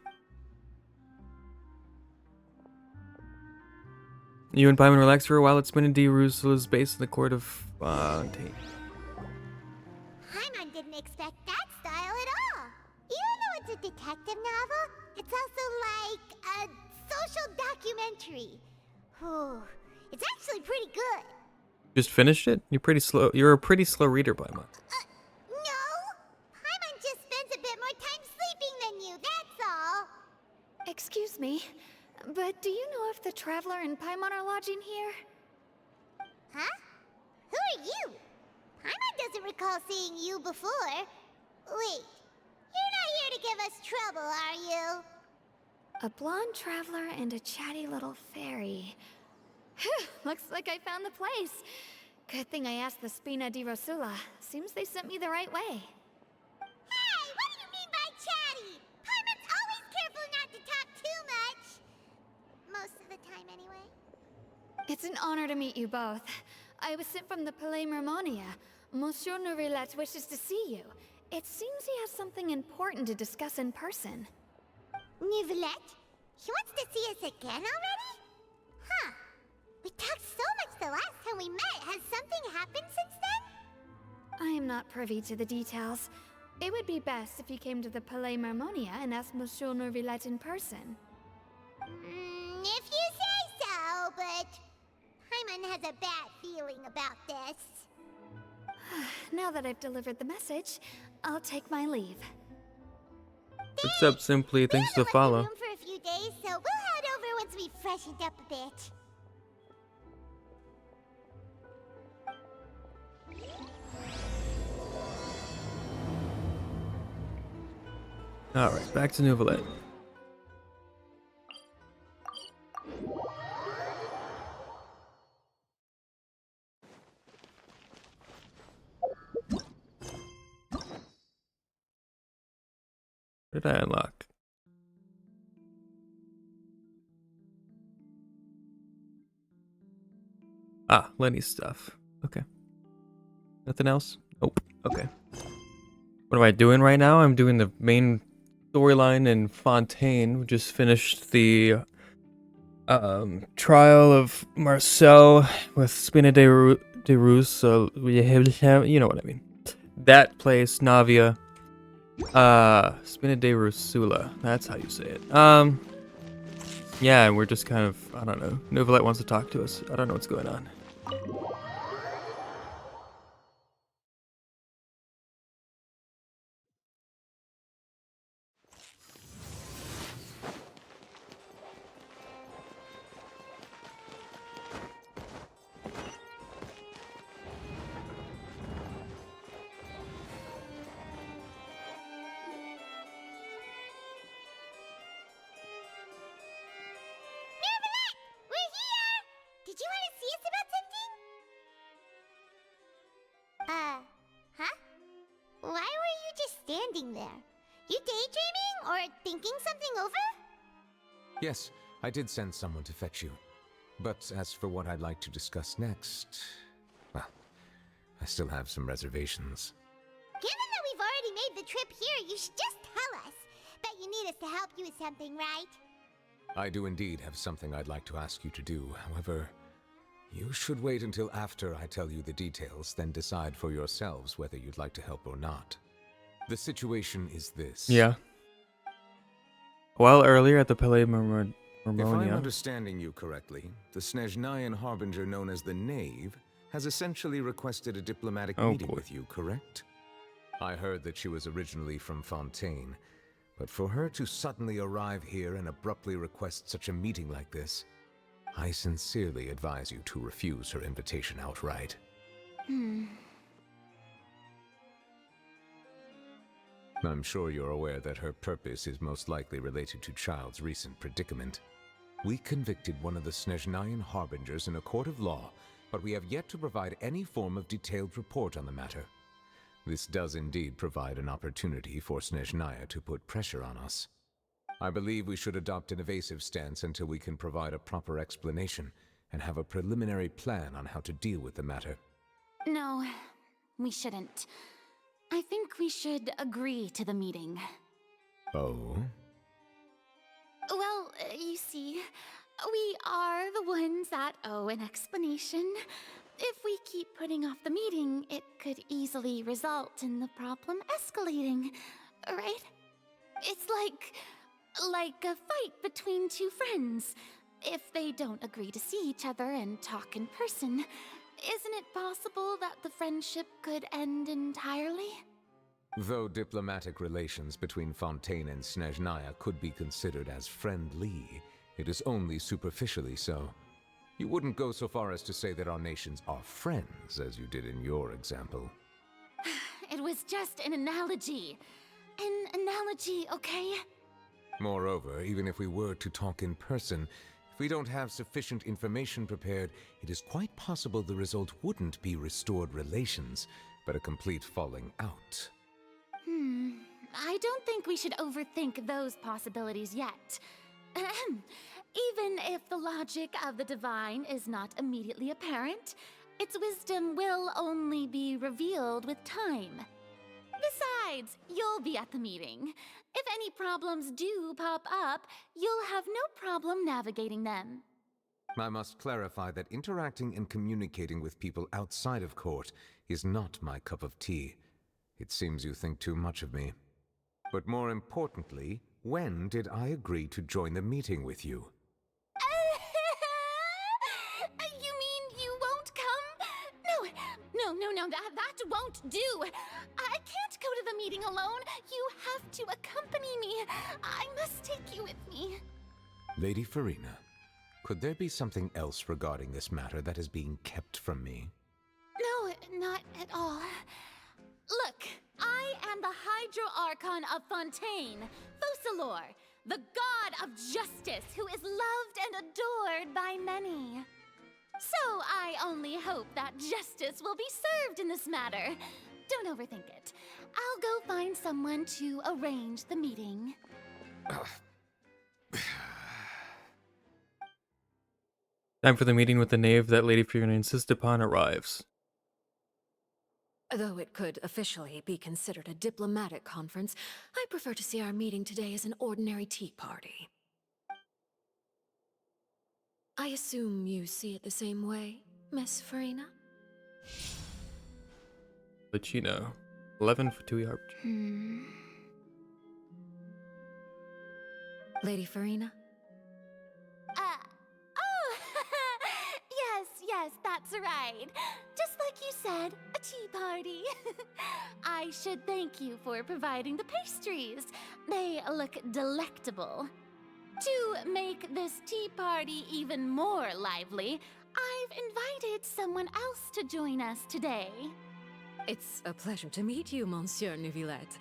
You and Paimon relax for a while at Spina di Rusula's base in the court of Fontaine. Paimon didn't expect that style at all. Even though it's a detective novel, it's also like a social documentary. Whew. It's actually pretty good. Just finished it? You're pretty slow. You're a pretty slow reader, Paimon. No. Paimon just spends a bit more time sleeping than you, that's all. Excuse me, but do you know if the Traveler and Paimon are lodging here? Huh? Who are you? Paimon doesn't recall seeing you before. Wait, us trouble, are you? A blonde traveler and a chatty little fairy. Whew, looks like I found the place. Good thing I asked the Spina di Rosula. Seems they sent me the right way. Hey, what do you mean by chatty? Paimon's always careful not to talk too much. Most of the time, anyway. It's an honor to meet you both. I was sent from the Palais Mermonia. Monsieur Nourilette wishes to see you. It seems he has something important to discuss in person. Nourilette? He wants to see us again already? Huh. We talked so much the last time we met. Has something happened since then? I am not privy to the details. It would be best if you came to the Palais Mermonia and asked Monsieur Nourilette in person. If you say so, but Paimon has a bad feeling about this. Now that I've delivered the message, I'll take my leave. Except simply things to follow. Room for a few days, so we'll head over once we've freshened up a bit. Alright, back to Nouvelette. What did I unlock? Ah, Lenny's stuff. Okay. Nothing else? Nope. Okay. What am I doing right now? I'm doing the main storyline in Fontaine. We just finished the trial of Marcel with Spina de Ruse, so we have, you know what I mean. That place, Navia. Spina de Rusula. That's how you say it. Yeah, and we're just kind of, I don't know. Nouvelette wants to talk to us. I don't know what's going on. Did you want to see us about something? Huh? Why were you just standing there? You daydreaming or thinking something over? Yes, I did send someone to fetch you. But as for what I'd like to discuss next, well, I still have some reservations. Given that we've already made the trip here, you should just tell us. Bet you need us to help you with something, right? I do indeed have something I'd like to ask you to do. However, you should wait until after I tell you the details, then decide for yourselves whether you'd like to help or not. The situation is this. Yeah. While earlier at the Palais Mermonia. If I'm understanding you correctly, the Snezhnayan harbinger known as the Knave has essentially requested a diplomatic meeting with you, correct? I heard that she was originally from Fontaine, but for her to suddenly arrive here and abruptly request such a meeting like this, I sincerely advise you to refuse her invitation outright. I'm sure you're aware that her purpose is most likely related to Childe's recent predicament. We convicted one of the Snezhnayan harbingers in a court of law, but we have yet to provide any form of detailed report on the matter. This does indeed provide an opportunity for Snezhnaya to put pressure on us. I believe we should adopt an evasive stance until we can provide a proper explanation and have a preliminary plan on how to deal with the matter. No, we shouldn't. I think we should agree to the meeting. Oh? Well, you see, we are the ones that owe an explanation. If we keep putting off the meeting, it could easily result in the problem escalating, right? It's like a fight between two friends. If they don't agree to see each other and talk in person, isn't it possible that the friendship could end entirely? Though diplomatic relations between Fontaine and Snezhnaya could be considered as friendly, it is only superficially so. You wouldn't go so far as to say that our nations are friends, as you did in your example. It was just an analogy. an analogy, okay? Moreover, even if we were to talk in person, if we don't have sufficient information prepared, it is quite possible the result wouldn't be restored relations, but a complete falling out. I don't think we should overthink those possibilities yet. Even if the logic of the divine is not immediately apparent, its wisdom will only be revealed with time. Besides, you'll be at the meeting. If any problems do pop up, you'll have no problem navigating them. I must clarify that interacting and communicating with people outside of court is not my cup of tea. It seems you think too much of me. But more importantly, when did I agree to join the meeting with you? You mean you won't come? No, that won't do. I can't go to the meeting alone. You have to accompany me. I must take you with me. Lady Farina, could there be something else regarding this matter that is being kept from me? No, not at all. Look, I am the Hydro Archon of Fontaine, Focalor, the god of justice who is loved and adored by many. So I only hope that justice will be served in this matter. Don't overthink it. I'll go find someone to arrange the meeting. Time for the meeting with the knave that Lady Fiona insists upon arrives. Though it could officially be considered a diplomatic conference, I prefer to see our meeting today as an ordinary tea party. I assume you see it the same way, Miss Farina? Lucino, 11 for Tui Harbinger. Lady Farina? Yes, that's right. Just like you said, a tea party. I should thank you for providing the pastries. They look delectable. To make this tea party even more lively, I've invited someone else to join us today. It's a pleasure to meet you, Monsieur Neuvillette.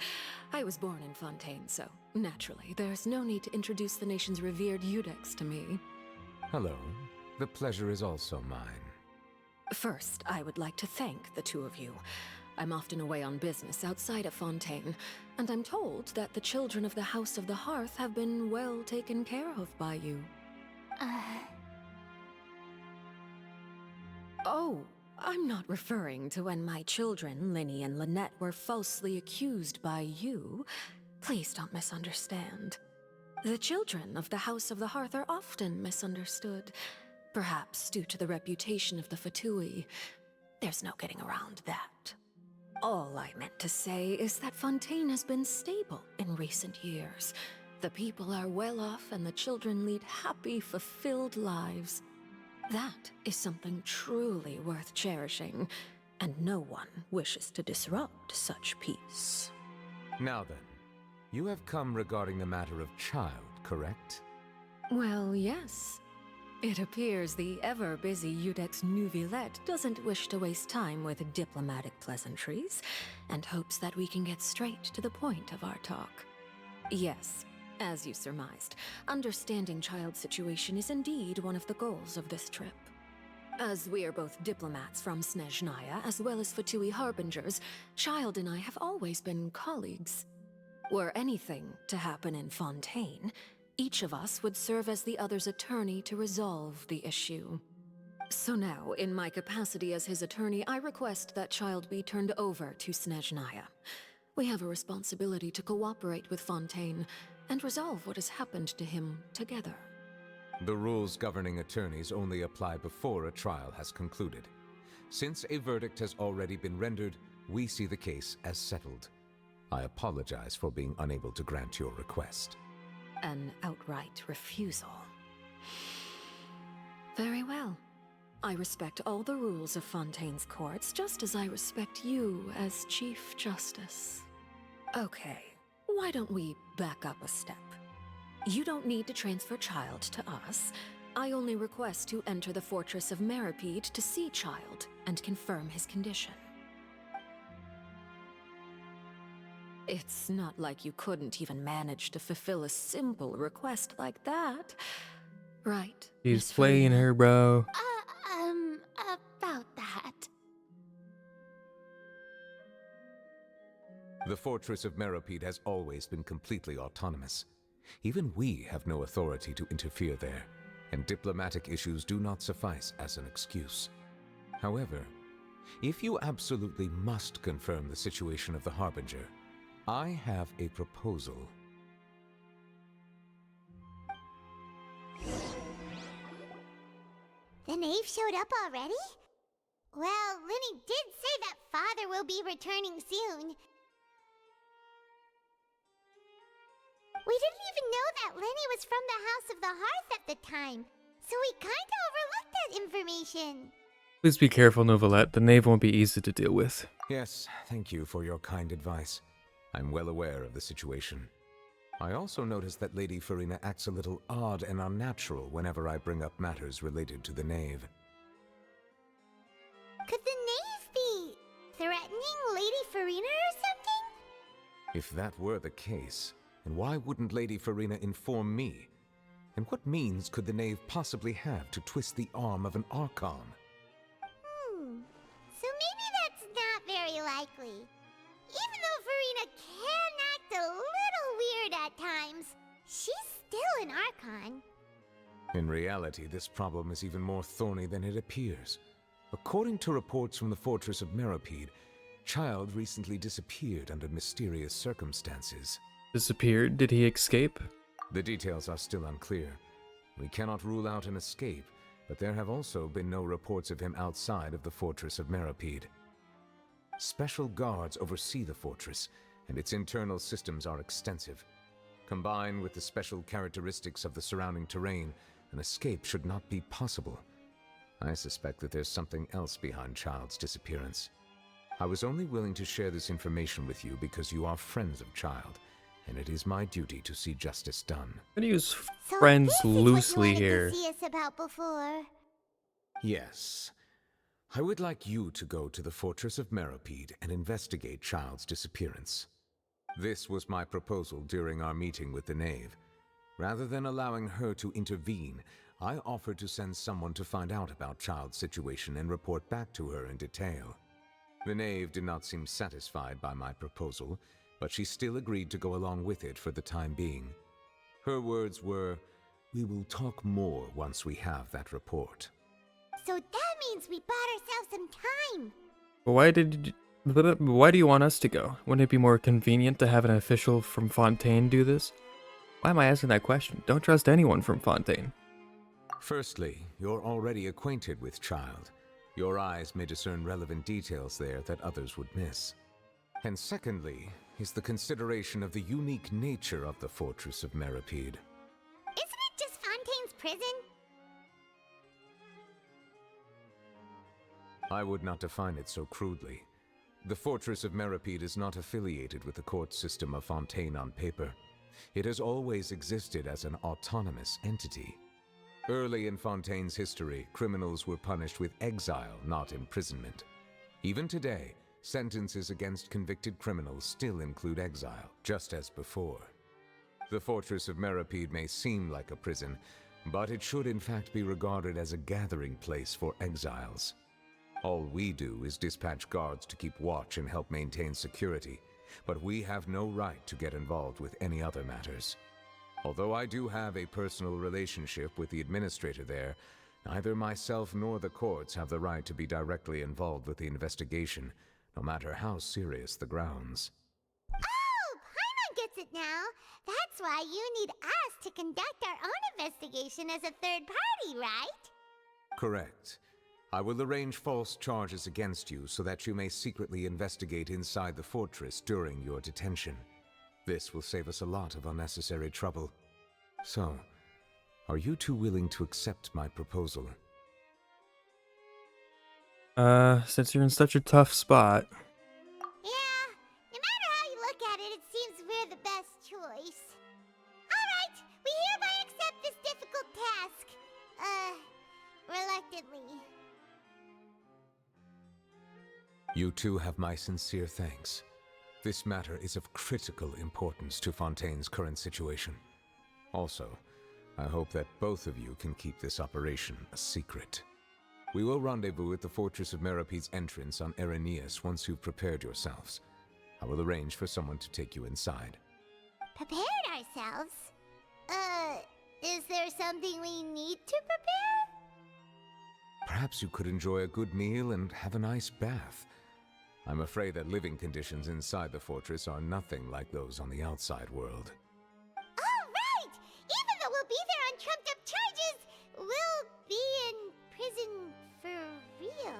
I was born in Fontaine, so naturally, there's no need to introduce the nation's revered Eudex to me. Hello. The pleasure is also mine. First, I would like to thank the two of you. I'm often away on business outside of Fontaine, and I'm told that the children of the House of the Hearth have been well taken care of by you. Oh, I'm not referring to when my children, Linny and Lynette, were falsely accused by you. Please don't misunderstand. The children of the House of the Hearth are often misunderstood. Perhaps due to the reputation of the Fatui. There's no getting around that. All I meant to say is that Fontaine has been stable in recent years. The people are well off and the children lead happy, fulfilled lives. That is something truly worth cherishing, and no one wishes to disrupt such peace. Now then, you have come regarding the matter of Childe, correct? Well, yes. It appears the ever-busy Eudex Neuvillette doesn't wish to waste time with diplomatic pleasantries, and hopes that we can get straight to the point of our talk. Yes, as you surmised, understanding Childe's situation is indeed one of the goals of this trip. As we are both diplomats from Snezhnaya, as well as Fatui Harbingers, Childe and I have always been colleagues. Were anything to happen in Fontaine, each of us would serve as the other's attorney to resolve the issue. So now, in my capacity as his attorney, I request that Childe be turned over to Snezhnaya. We have a responsibility to cooperate with Fontaine and resolve what has happened to him together. The rules governing attorneys only apply before a trial has concluded. Since a verdict has already been rendered, we see the case as settled. I apologize for being unable to grant your request. An outright refusal. Very well. I respect all the rules of Fontaine's courts, just as I respect you as Chief Justice. Okay, why don't we back up a step? You don't need to transfer Childe to us. I only request to enter the fortress of Meripede to see Childe and confirm his condition. It's not like you couldn't even manage to fulfill a simple request like that. Right, He's Miss playing Farina? her, bro. About that. The Fortress of Meropide has always been completely autonomous. Even we have no authority to interfere there, and diplomatic issues do not suffice as an excuse. However, if you absolutely must confirm the situation of the Harbinger, I have a proposal. The knave showed up already? Well, Lenny did say that father will be returning soon. We didn't even know that Lenny was from the House of the Hearth at the time, so we kinda overlooked that information. Please be careful, Novelette. The knave won't be easy to deal with. Yes, thank you for your kind advice. I'm well aware of the situation. I also noticed that Lady Farina acts a little odd and unnatural whenever I bring up matters related to the knave. Could the knave be threatening Lady Farina or something? If that were the case, then why wouldn't Lady Farina inform me? And what means could the knave possibly have to twist the arm of an Archon? So maybe that's not very likely. Even though Farina can act a little weird at times, she's still an Archon. In reality, this problem is even more thorny than it appears. According to reports from the Fortress of Meropide, Childe recently disappeared under mysterious circumstances. Disappeared? Did he escape? The details are still unclear. We cannot rule out an escape, but there have also been no reports of him outside of the Fortress of Meropide. Special guards oversee the fortress, and its internal systems are extensive. Combined with the special characteristics of the surrounding terrain, an escape should not be possible. I suspect that there's something else behind Childe's disappearance. I was only willing to share this information with you because you are friends of Childe, and it is my duty to see justice done. I'm gonna use So friends this is loosely what you here. wanted to see us about before. Yes. I would like you to go to the Fortress of Meropide and investigate Childe's disappearance. This was my proposal during our meeting with the knave. Rather than allowing her to intervene, I offered to send someone to find out about Childe's situation and report back to her in detail. The knave did not seem satisfied by my proposal, but she still agreed to go along with it for the time being. Her words were, "We will talk more once we have that report." So that means we bought ourselves some time. Why do you want us to go? Wouldn't it be more convenient to have an official from Fontaine do this? Why am I asking that question? Don't trust anyone from Fontaine. Firstly, you're already acquainted with Childe. Your eyes may discern relevant details there that others would miss. And secondly, is the consideration of the unique nature of the Fortress of Meropide. Isn't it just Fontaine's prison? I would not define it so crudely. The Fortress of Meropide is not affiliated with the court system of Fontaine on paper. It has always existed as an autonomous entity. Early in Fontaine's history, criminals were punished with exile, not imprisonment. Even today, sentences against convicted criminals still include exile, just as before. The Fortress of Meropide may seem like a prison, but it should in fact be regarded as a gathering place for exiles. All we do is dispatch guards to keep watch and help maintain security, but we have no right to get involved with any other matters. Although I do have a personal relationship with the administrator there, neither myself nor the courts have the right to be directly involved with the investigation, no matter how serious the grounds. Oh, Paimon gets it now. That's why you need us to conduct our own investigation as a third party, right? Correct. I will arrange false charges against you so that you may secretly investigate inside the fortress during your detention. This will save us a lot of unnecessary trouble. So, are you two willing to accept my proposal? Since you're in such a tough spot. Yeah, no matter how you look at it, it seems we're the best choice. Alright, we hereby accept this difficult task. Reluctantly. You two have my sincere thanks. This matter is of critical importance to Fontaine's current situation. Also, I hope that both of you can keep this operation a secret. We will rendezvous at the Fortress of Meropede's entrance on Erinius once you've prepared yourselves. I will arrange for someone to take you inside. Prepared ourselves? Is there something we need to prepare? Perhaps you could enjoy a good meal and have a nice bath. I'm afraid that living conditions inside the fortress are nothing like those on the outside world. All right! Even though we'll be there on trumped-up charges, we'll be in prison for real.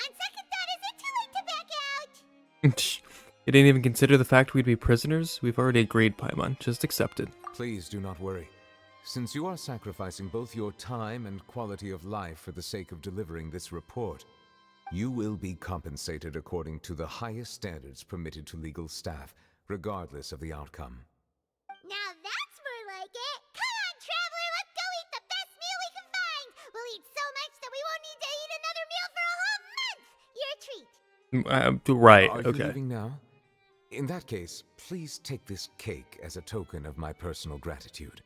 On second thought, is it too late to back out? You didn't even consider the fact we'd be prisoners? We've already agreed, Paimon. Just accept it. Please do not worry. Since you are sacrificing both your time and quality of life for the sake of delivering this report, you will be compensated according to the highest standards permitted to legal staff, regardless of the outcome. Now that's more like it! Come on, traveler, let's go eat the best meal we can find! We'll eat so much that we won't need to eat another meal for a whole month! You're a treat. Right, Are okay. you leaving now? In that case, please take this cake as a token of my personal gratitude.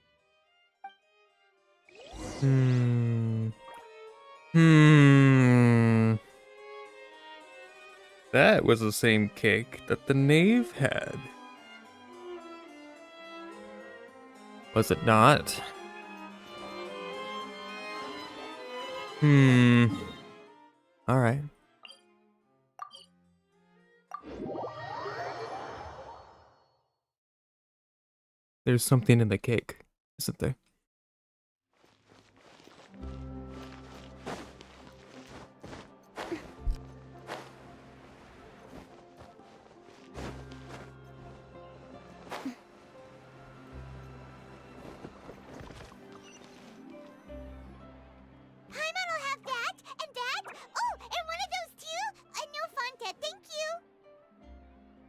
That was the same cake that the knave had. Was it not? Alright. There's something in the cake, isn't there?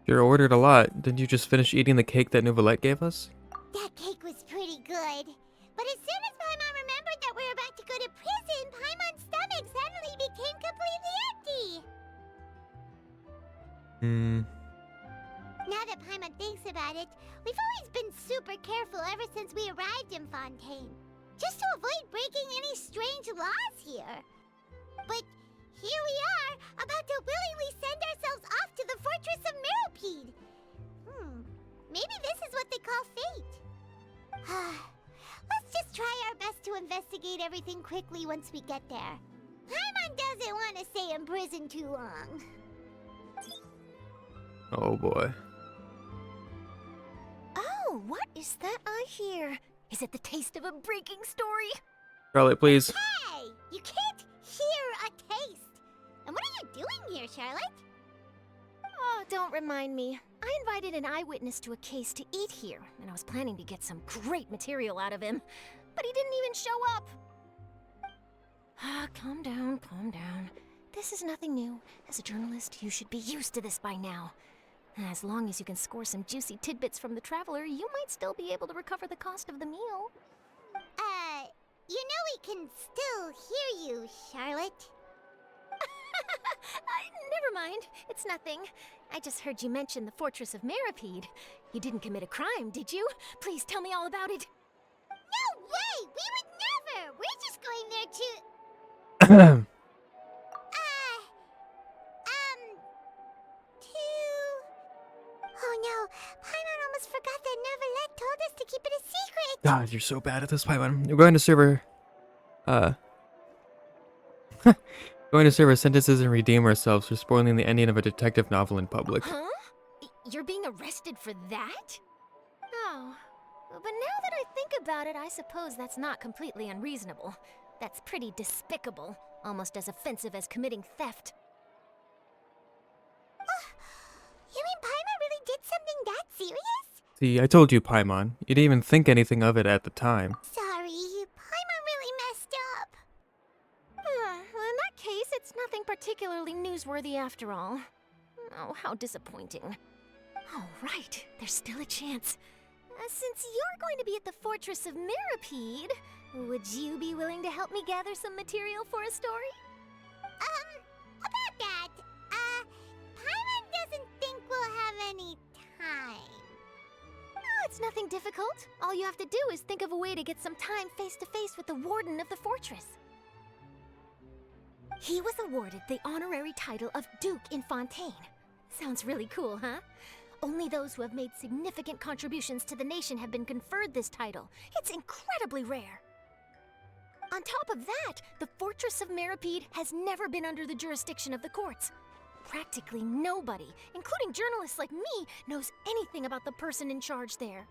You ordered a lot. Didn't you just finish eating the cake that Nouvellette gave us? That cake was pretty good. But as soon as Paimon remembered that we're about to go to prison, Paimon's stomach suddenly became completely empty. Now that Paimon thinks about it, we've always been super careful ever since we arrived in Fontaine. Just to avoid breaking any strange laws here. But here we are, about to willingly send ourselves off to the Fortress of Meropede. Maybe this is what they call fate. Let's just try our best to investigate everything quickly once we get there. Paimon doesn't want to stay in prison too long. Oh boy. Oh, what is that I hear? Is it the taste of a breaking story? Charlotte, please. Hey! You can't hear a taste! And what are you doing here, Charlotte? Oh, don't remind me. I invited an eyewitness to a case to eat here, and I was planning to get some great material out of him. But he didn't even show up. Calm down, calm down. This is nothing new. As a journalist, you should be used to this by now. As long as you can score some juicy tidbits from the traveler, you might still be able to recover the cost of the meal. You know we can still hear you, Charlotte. Never mind. It's nothing. I just heard you mention the Fortress of Meropede. You didn't commit a crime, did you? Please tell me all about it. No way! We would never! We're just going there to... Oh no, Paimon almost forgot that Neuvillette told us to keep it a secret! God, you're so bad at this, Paimon. You're going to serve her... going to serve our sentences and redeem ourselves for spoiling the ending of a detective novel in public. Huh? You're being arrested for that? Oh, but now that I think about it, I suppose that's not completely unreasonable. That's pretty despicable, almost as offensive as committing theft. You mean Paimon really did something that serious? See, I told you, Paimon. You didn't even think anything of it at the time. Sorry, Paimon really messed up. Well, in that case, it's nothing particularly newsworthy after all. Oh, how disappointing. Oh, right, there's still a chance. Since you're going to be at the Fortress of Meropede, would you be willing to help me gather some material for a story? About that, It's nothing difficult. All you have to do is think of a way to get some time face to face with the warden of the fortress. He was awarded the honorary title of Duke in Fontaine. Sounds really cool, huh? Only those who have made significant contributions to the nation have been conferred this title. It's incredibly rare. On top of that, the Fortress of Meripede has never been under the jurisdiction of the courts. Practically nobody, including journalists like me, knows anything about the person in charge there.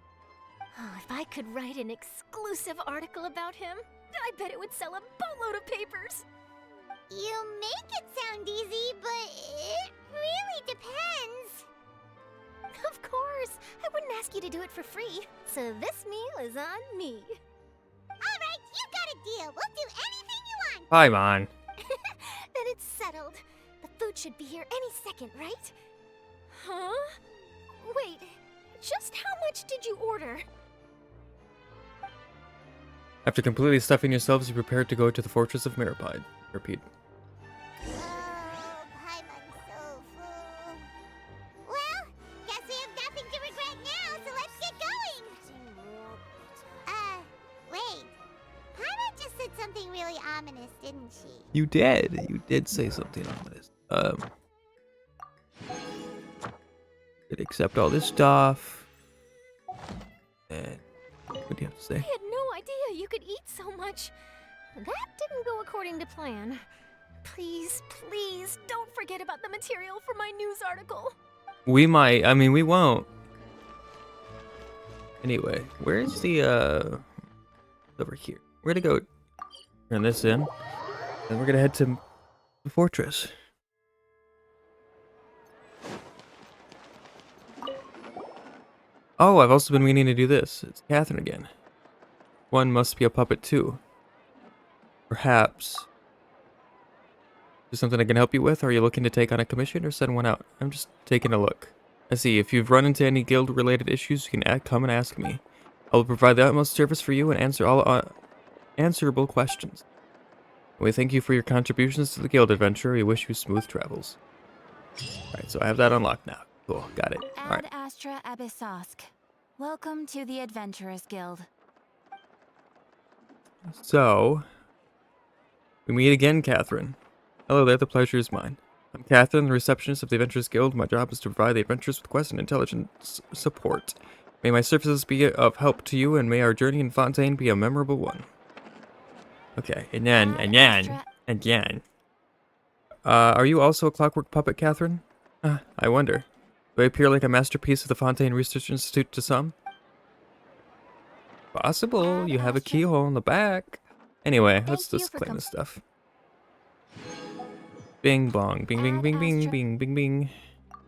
Oh, if I could write an exclusive article about him, I bet it would sell a boatload of papers. You make it sound easy, but it really depends. Of course, I wouldn't ask you to do it for free, so this meal is on me. All right, you got a deal. We'll do anything you want. Come on. Then it's settled. The food should be here any second, right? Huh? Wait, just how much did you order? After completely stuffing yourselves, you prepare to go to the Fortress of Meripede. Repeat. Paimon's so full. Well, guess we have nothing to regret now, so let's get going. Wait. Paimon just said something really ominous, didn't she? You did. You did say something ominous. Did accept all this stuff. And what do you have to say? I had no idea you could eat so much. That didn't go according to plan. Please, please, don't forget about the material for my news article. We might. I mean, we won't. Anyway, where's the, over here. We're gonna go turn this in. And we're gonna head to the fortress. Oh, I've also been meaning to do this. It's Catherine again. One must be a puppet too. Perhaps. Is something I can help you with? Are you looking to take on a commission or send one out? I'm just taking a look. I see. If you've run into any guild-related issues, you can come and ask me. I will provide the utmost service for you and answer all answerable questions. We thank you for your contributions to the guild adventure. We wish you smooth travels. Alright, so I have that unlocked now. Cool, got it. Alright. Ad Astra Abyssosk. Welcome to the Adventurers Guild. So, we meet again, Catherine. Hello there, the pleasure is mine. I'm Catherine, the receptionist of the Adventurers Guild. My job is to provide the adventurers with quest and intelligence support. May my services be of help to you, and may our journey in Fontaine be a memorable one. Okay, and then. Are you also a clockwork puppet, Catherine? I wonder. Do I appear like a masterpiece of the Fontaine Research Institute to some? Possible. You have a keyhole in the back. Anyway, let's just claim this stuff. Bing bong. Bing bing bing bing bing bing bing.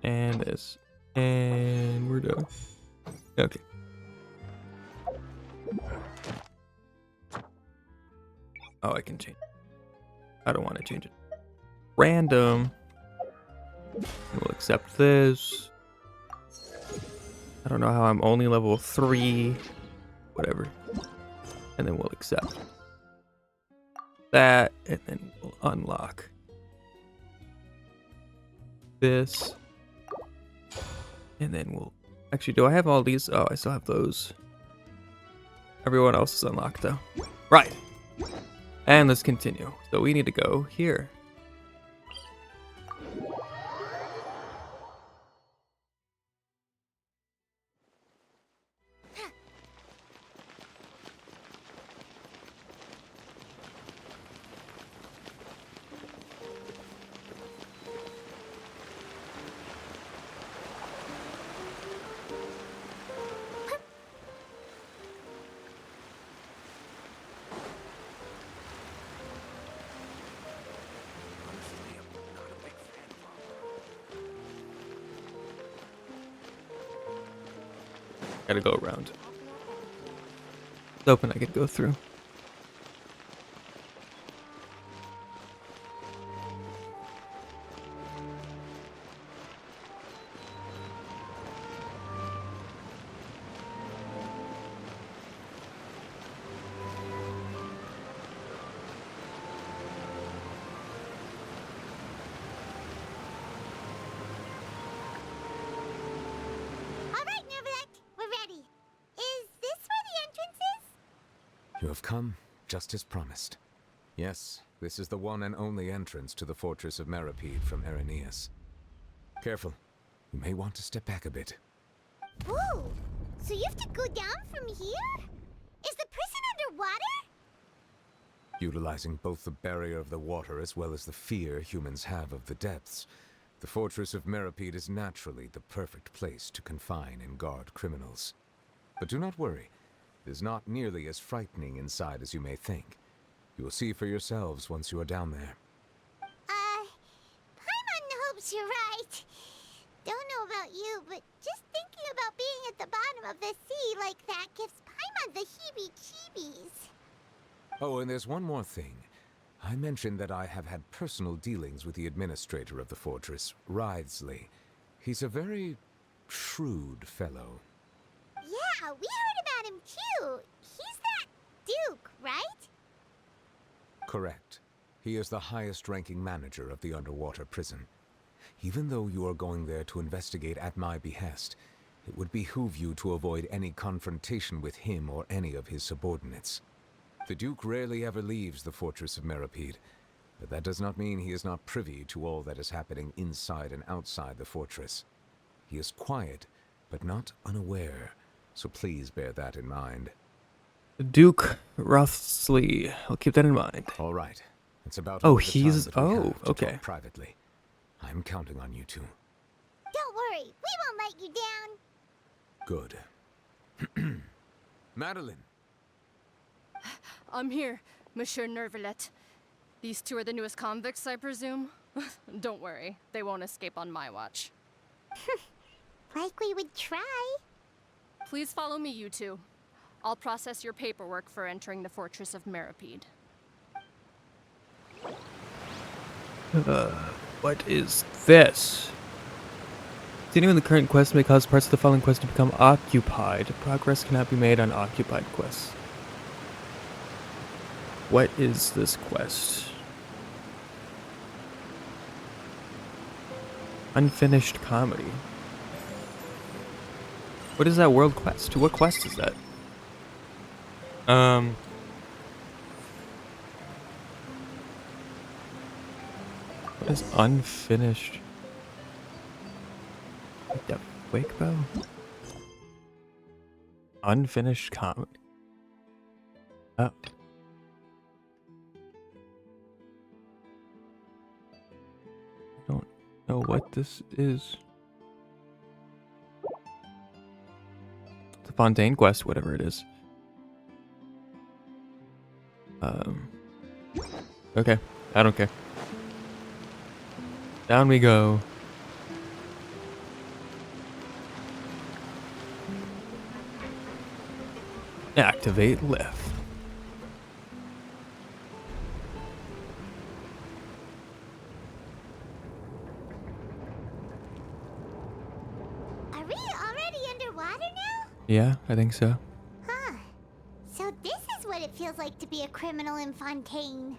And this. And we're done. Okay. Oh, I can change it. I don't want to change it. Random. We'll accept this. I don't know how I'm only level 3. Whatever. And then we'll accept that, and then we'll unlock this. And then we'll... Actually, do I have all these? Oh, I still have those. Everyone else is unlocked, though. Right. And let's continue. So we need to go here. Gotta go around. It's open, I could go through. You have come, just as promised. Yes, this is the one and only entrance to the fortress of Meripede from Araneus. Careful. You may want to step back a bit. Whoa! So you have to go down from here? Is the prison underwater? Utilizing both the barrier of the water as well as the fear humans have of the depths, the fortress of Meripede is naturally the perfect place to confine and guard criminals. But do not worry. It is not nearly as frightening inside as you may think. You will see for yourselves once you are down there. Paimon hopes you're right. Don't know about you, but just thinking about being at the bottom of the sea like that gives Paimon the heebie-jeebies. Oh, and there's one more thing. I mentioned that I have had personal dealings with the administrator of the fortress, Wriothesley. He's a very shrewd fellow. Yeah, we heard about him too. He's that Duke, right? Correct. He is the highest-ranking manager of the underwater prison. Even though you are going there to investigate at my behest, it would behoove you to avoid any confrontation with him or any of his subordinates. The Duke rarely ever leaves the fortress of Meripede, but that does not mean he is not privy to all that is happening inside and outside the fortress. He is quiet, but not unaware, so please bear that in mind. Duke Wriothesley. I'll keep that in mind. All right. It's about Oh, all the he's... time that we Oh, have to okay. talk privately. I'm counting on you two. Don't worry, we won't let you down. Good. Madeline. I'm here, Monsieur Nervalet. These two are the newest convicts, I presume? Don't worry, they won't escape on my watch. Like we would try. Please follow me, you two. I'll process your paperwork for entering the Fortress of Meripede. What is this? Continuing the current quest may cause parts of the following quest to become occupied. Progress cannot be made on occupied quests. What is this quest? Unfinished comedy. What is that world quest? What quest is that? What is unfinished? Like that wake bow? Unfinished comedy. Oh. I don't know what this is. The Fontaine quest, whatever it is. Okay, I don't care. Down we go. Activate lift. Are we already underwater now? Yeah, I think so. Huh. So this is what it feels like to be a criminal in Fontaine.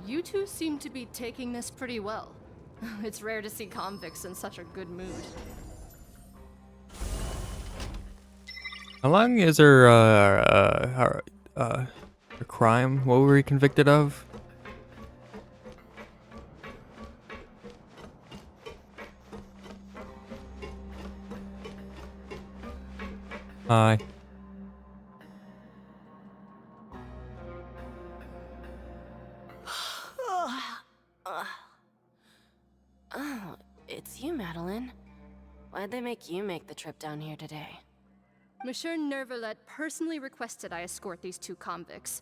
You two seem to be taking this pretty well. It's rare to see convicts in such a good mood. How long is her crime? What were we convicted of? Hi. Oh, it's you, Madeline. Why'd they make you make the trip down here today? Monsieur Nervalet personally requested I escort these two convicts.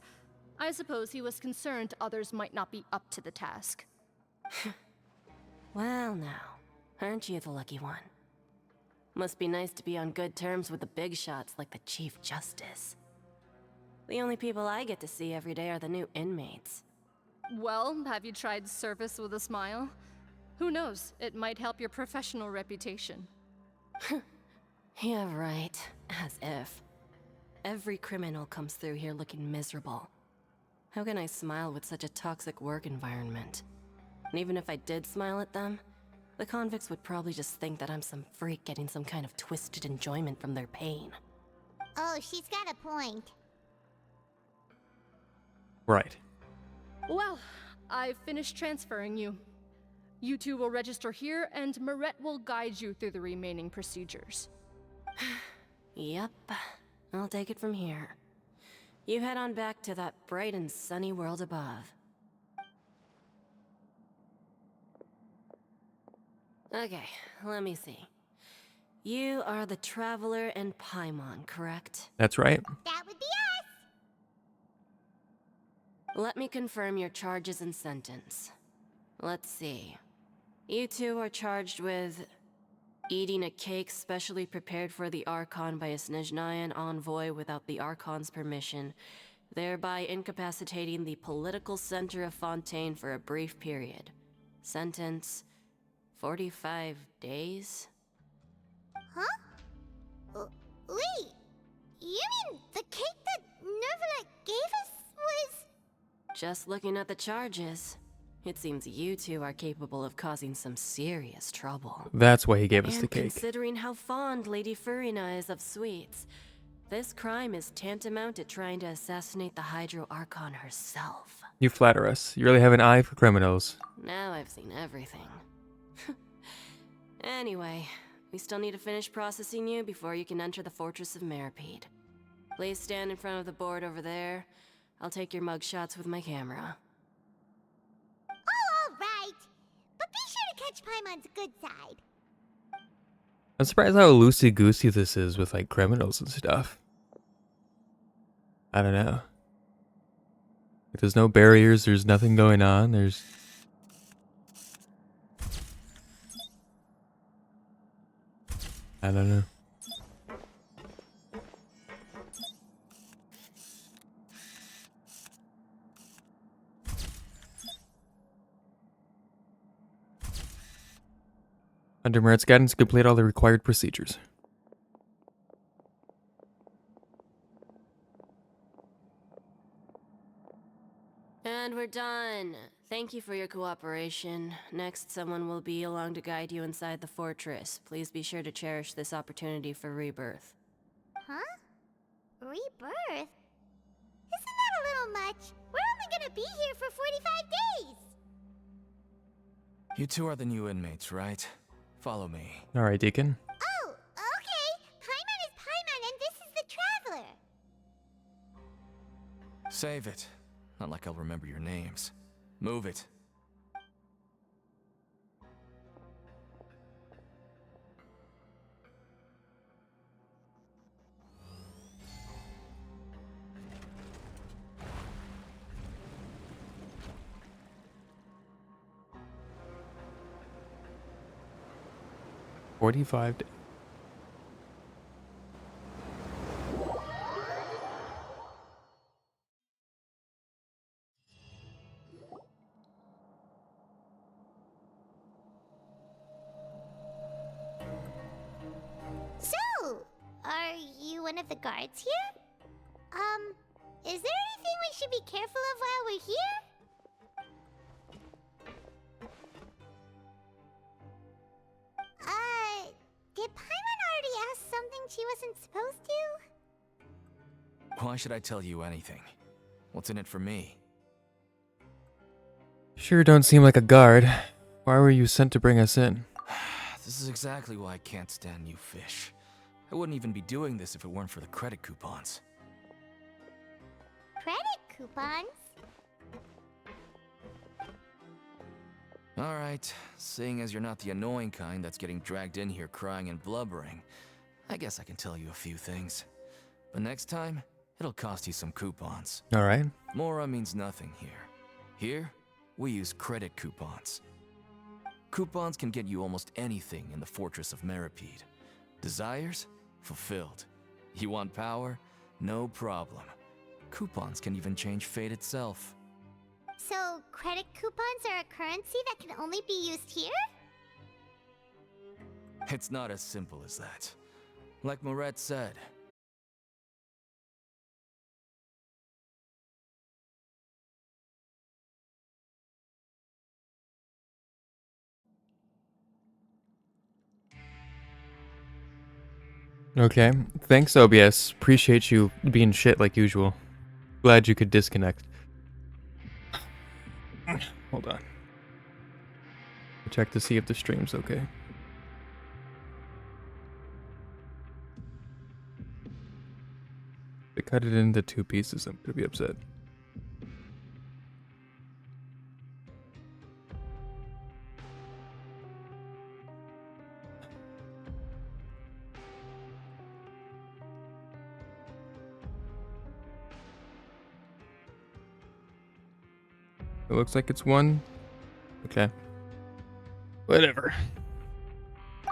I suppose he was concerned others might not be up to the task. Well now, aren't you the lucky one? Must be nice to be on good terms with the big shots like the Chief Justice. The only people I get to see every day are the new inmates. Well, have you tried service with a smile? Who knows, it might help your professional reputation. Yeah, right. As if. Every criminal comes through here looking miserable. How can I smile with such a toxic work environment? And even if I did smile at them, the convicts would probably just think that I'm some freak getting some kind of twisted enjoyment from their pain. Oh, she's got a point. Right. Well, I've finished transferring you. You two will register here, and Marette will guide you through the remaining procedures. Yep. I'll take it from here. You head on back to that bright and sunny world above. Okay, let me see. You are the Traveler and Paimon, correct? That's right. That would be us! Let me confirm your charges and sentence. Let's see. You two are charged with eating a cake specially prepared for the Archon by a Snezhnayan envoy without the Archon's permission, thereby incapacitating the political center of Fontaine for a brief period. Sentence: 45 days? Huh? Wait, you mean the cake that Nervalet gave us was... Just looking at the charges, it seems you two are capable of causing some serious trouble. That's why he gave us And the cake. considering how fond Lady Furina is of sweets, this crime is tantamount to trying to assassinate the Hydro Archon herself. You flatter us. You really have an eye for criminals. Now I've seen everything. Anyway, we still need to finish processing you before you can enter the Fortress of Meripede. Please stand in front of the board over there. I'll take your mug shots with my camera. Oh, all right. But be sure to catch Paimon's good side. I'm surprised how loosey-goosey this is with, like, criminals and stuff. I don't know. Like, there's no barriers, there's nothing going on, there's... I don't know. Under Merit's guidance, complete all the required procedures. And we're done. Thank you for your cooperation. Next, someone will be along to guide you inside the fortress. Please be sure to cherish this opportunity for rebirth. Huh? Rebirth? Isn't that a little much? We're only gonna be here for 45 days! You two are the new inmates, right? Follow me. Alright, Deacon. Oh, okay. Paimon is Paimon and this is the Traveler. Save it. Not like I'll remember your names. Move it. $45. So, are you one of the guards here? Is there anything we should be careful of while we're here? Did Paimon already ask something she wasn't supposed to? Why should I tell you anything? What's in it for me? Sure don't seem like a guard. Why were you sent to bring us in? This is exactly why I can't stand you fish. I wouldn't even be doing this if it weren't for the credit coupons. Credit coupons? Alright, seeing as you're not the annoying kind that's getting dragged in here crying and blubbering, I guess I can tell you a few things. But next time, it'll cost you some coupons. Alright. Mora means nothing here. Here, we use credit coupons. Coupons can get you almost anything in the Fortress of Meripede. Desires? Fulfilled. You want power? No problem. Coupons can even change fate itself. So, credit coupons are a currency that can only be used here? It's not as simple as that. Like Moret said, Okay. Thanks, OBS. Appreciate you being shit like usual. Glad you could disconnect. Hold on. Check to see if the stream's okay. If they cut it into 2 pieces, I'm gonna be upset. It looks like it's 1. Okay. Whatever.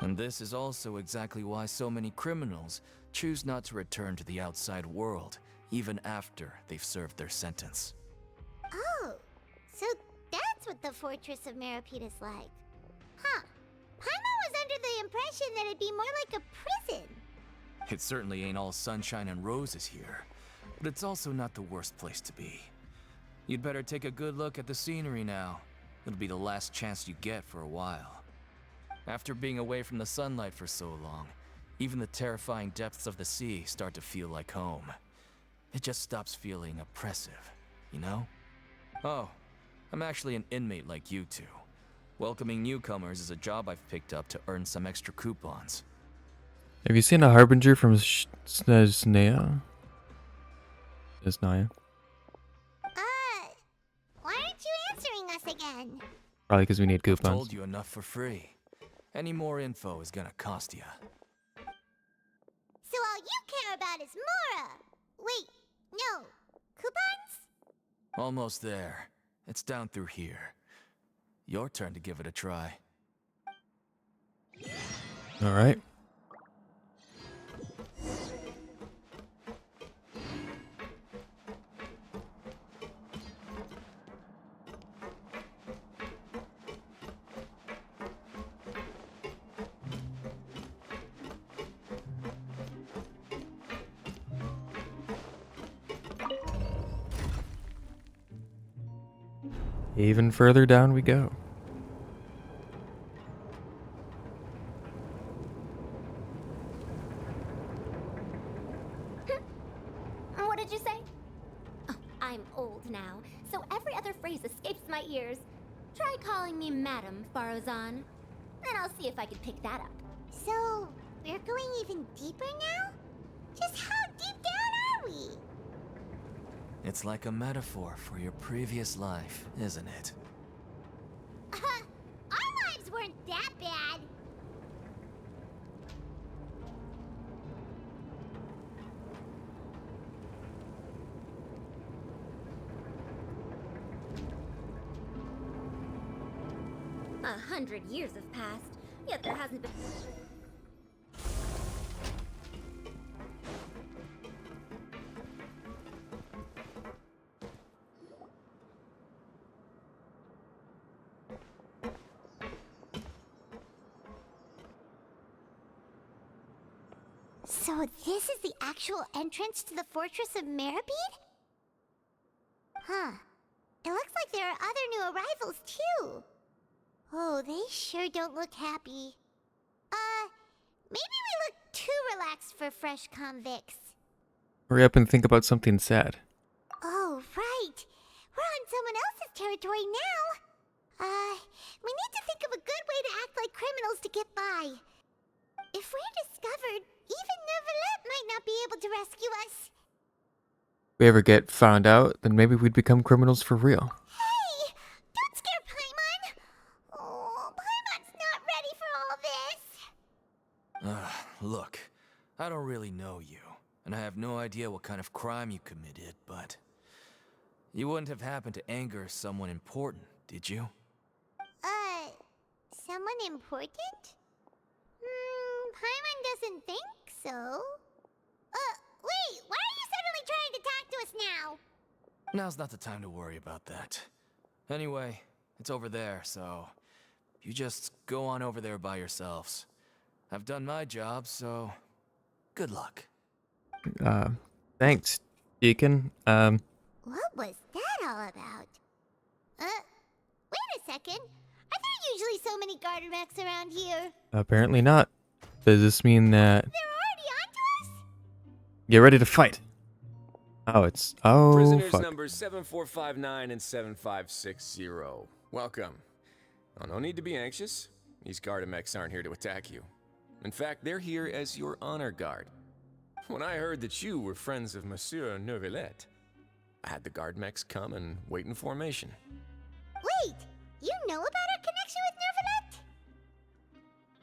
And this is also exactly why so many criminals choose not to return to the outside world, even after they've served their sentence. Oh, so that's what the Fortress of Meripede is like. Huh. Paimon was under the impression that it'd be more like a prison. It certainly ain't all sunshine and roses here, but it's also not the worst place to be. You'd better take a good look at the scenery now. It'll be the last chance you get for a while. After being away from the sunlight for so long, even the terrifying depths of the sea start to feel like home. It just stops feeling oppressive, you know? Oh, I'm actually an inmate like you two. Welcoming newcomers is a job I've picked up to earn some extra coupons. Have you seen a harbinger from Snezhnaya? Snezhnaya? Why aren't you answering us again? Probably because we need I've coupons. told you enough for free. Any more info is gonna cost you. So all you care about is Mora! Wait, no. Coupons? Almost there. It's down through here. Your turn to give it a try. Alright. Even further down we go. What did you say? Oh, I'm old now, so every other phrase escapes my ears. Try calling me Madam, Farozan. Then I'll see if I can pick that up. So, we're going even deeper now? Just how deep down are we? It's like a metaphor for your previous life, isn't it? Our lives weren't that bad. A 100 years have passed, yet there hasn't been... So this is the actual entrance to the Fortress of Meripede? Huh. It looks like there are other new arrivals, too. Oh, they sure don't look happy. Maybe we look too relaxed for fresh convicts. Hurry up and think about something sad. Oh, right. We're on someone else's territory now. We need to think of a good way to act like criminals to get by. If we're discovered, even Neuvillette might not be able to rescue us. If we ever get found out, then maybe we'd become criminals for real. Hey! Don't scare Paimon! Oh, Paimon's not ready for all this. Look, I don't really know you, and I have no idea what kind of crime you committed, but... You wouldn't have happened to anger someone important, did you? Someone important? Paimon doesn't think so. Wait, why are you suddenly trying to talk to us now? Now's not the time to worry about that. Anyway, it's over there, so... You just go on over there by yourselves. I've done my job, so... Good luck. Thanks, Deacon. What was that all about? Wait a second. Are there usually so many garter mechs around here? Apparently not. Does this mean that... They're already onto us? Get ready to fight. Oh, it's... Oh, Prisoners fuck. numbers 7459 and 7560. Welcome. Oh, no need to be anxious. These Gardamex aren't here to attack you. In fact, they're here as your honor guard. When I heard that you were friends of Monsieur Neuvillette, I had the Gardamex come and wait in formation. Wait! You know about our connection with Neuvillette?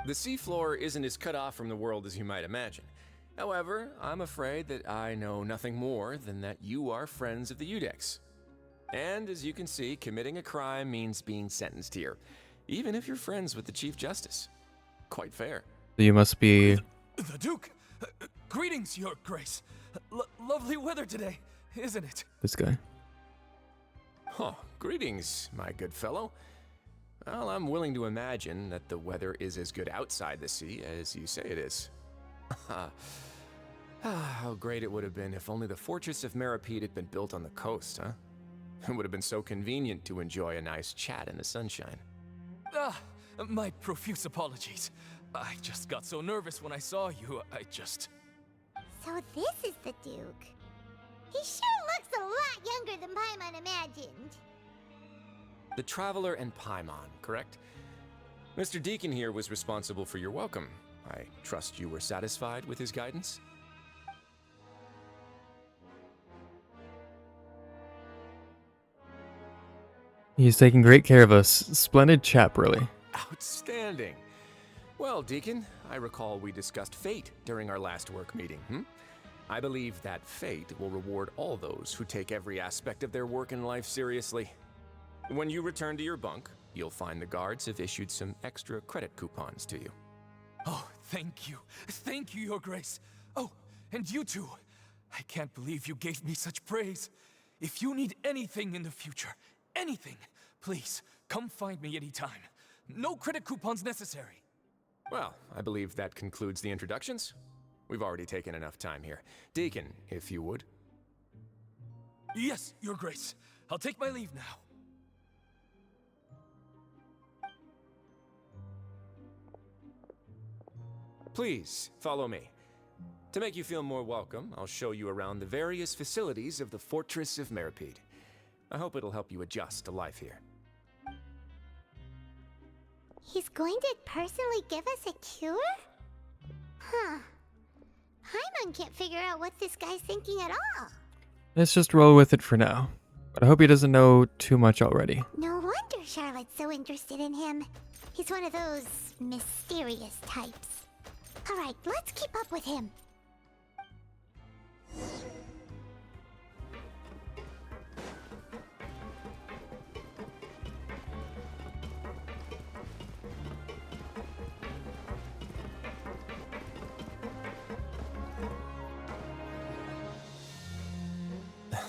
The seafloor isn't as cut off from the world as you might imagine. However, I'm afraid that I know nothing more than that you are friends of the Udex. And as you can see, committing a crime means being sentenced here, even if you're friends with the Chief Justice. Quite fair. You must be... The Duke! Greetings, Your Grace. Lovely weather today, isn't it? This guy. Huh, greetings, my good fellow. Well, I'm willing to imagine that the weather is as good outside the sea as you say it is. How great it would have been if only the Fortress of Meripede had been built on the coast, huh? It would have been so convenient to enjoy a nice chat in the sunshine. My profuse apologies. I just got so nervous when I saw you, So this is the Duke. He sure looks a lot younger than Paimon imagined. The Traveler and Paimon, correct? Mr. Deacon here was responsible for your welcome. I trust you were satisfied with his guidance? He's taking great care of us. Splendid chap, really. Outstanding. Well, Deacon, I recall we discussed fate during our last work meeting, I believe that fate will reward all those who take every aspect of their work and life seriously. When you return to your bunk, you'll find the guards have issued some extra credit coupons to you. Oh, thank you. Thank you, Your Grace. Oh, and you too. I can't believe you gave me such praise. If you need anything in the future, anything, please, come find me anytime. No credit coupons necessary. Well, I believe that concludes the introductions. We've already taken enough time here. Deacon, if you would. Yes, Your Grace. I'll take my leave now. Please, follow me. To make you feel more welcome, I'll show you around the various facilities of the Fortress of Meripede. I hope it'll help you adjust to life here. He's going to personally give us a cure? Huh. Paimon can't figure out what this guy's thinking at all. Let's just roll with it for now. But I hope he doesn't know too much already. No wonder Charlotte's so interested in him. He's one of those mysterious types. Alright, let's keep up with him.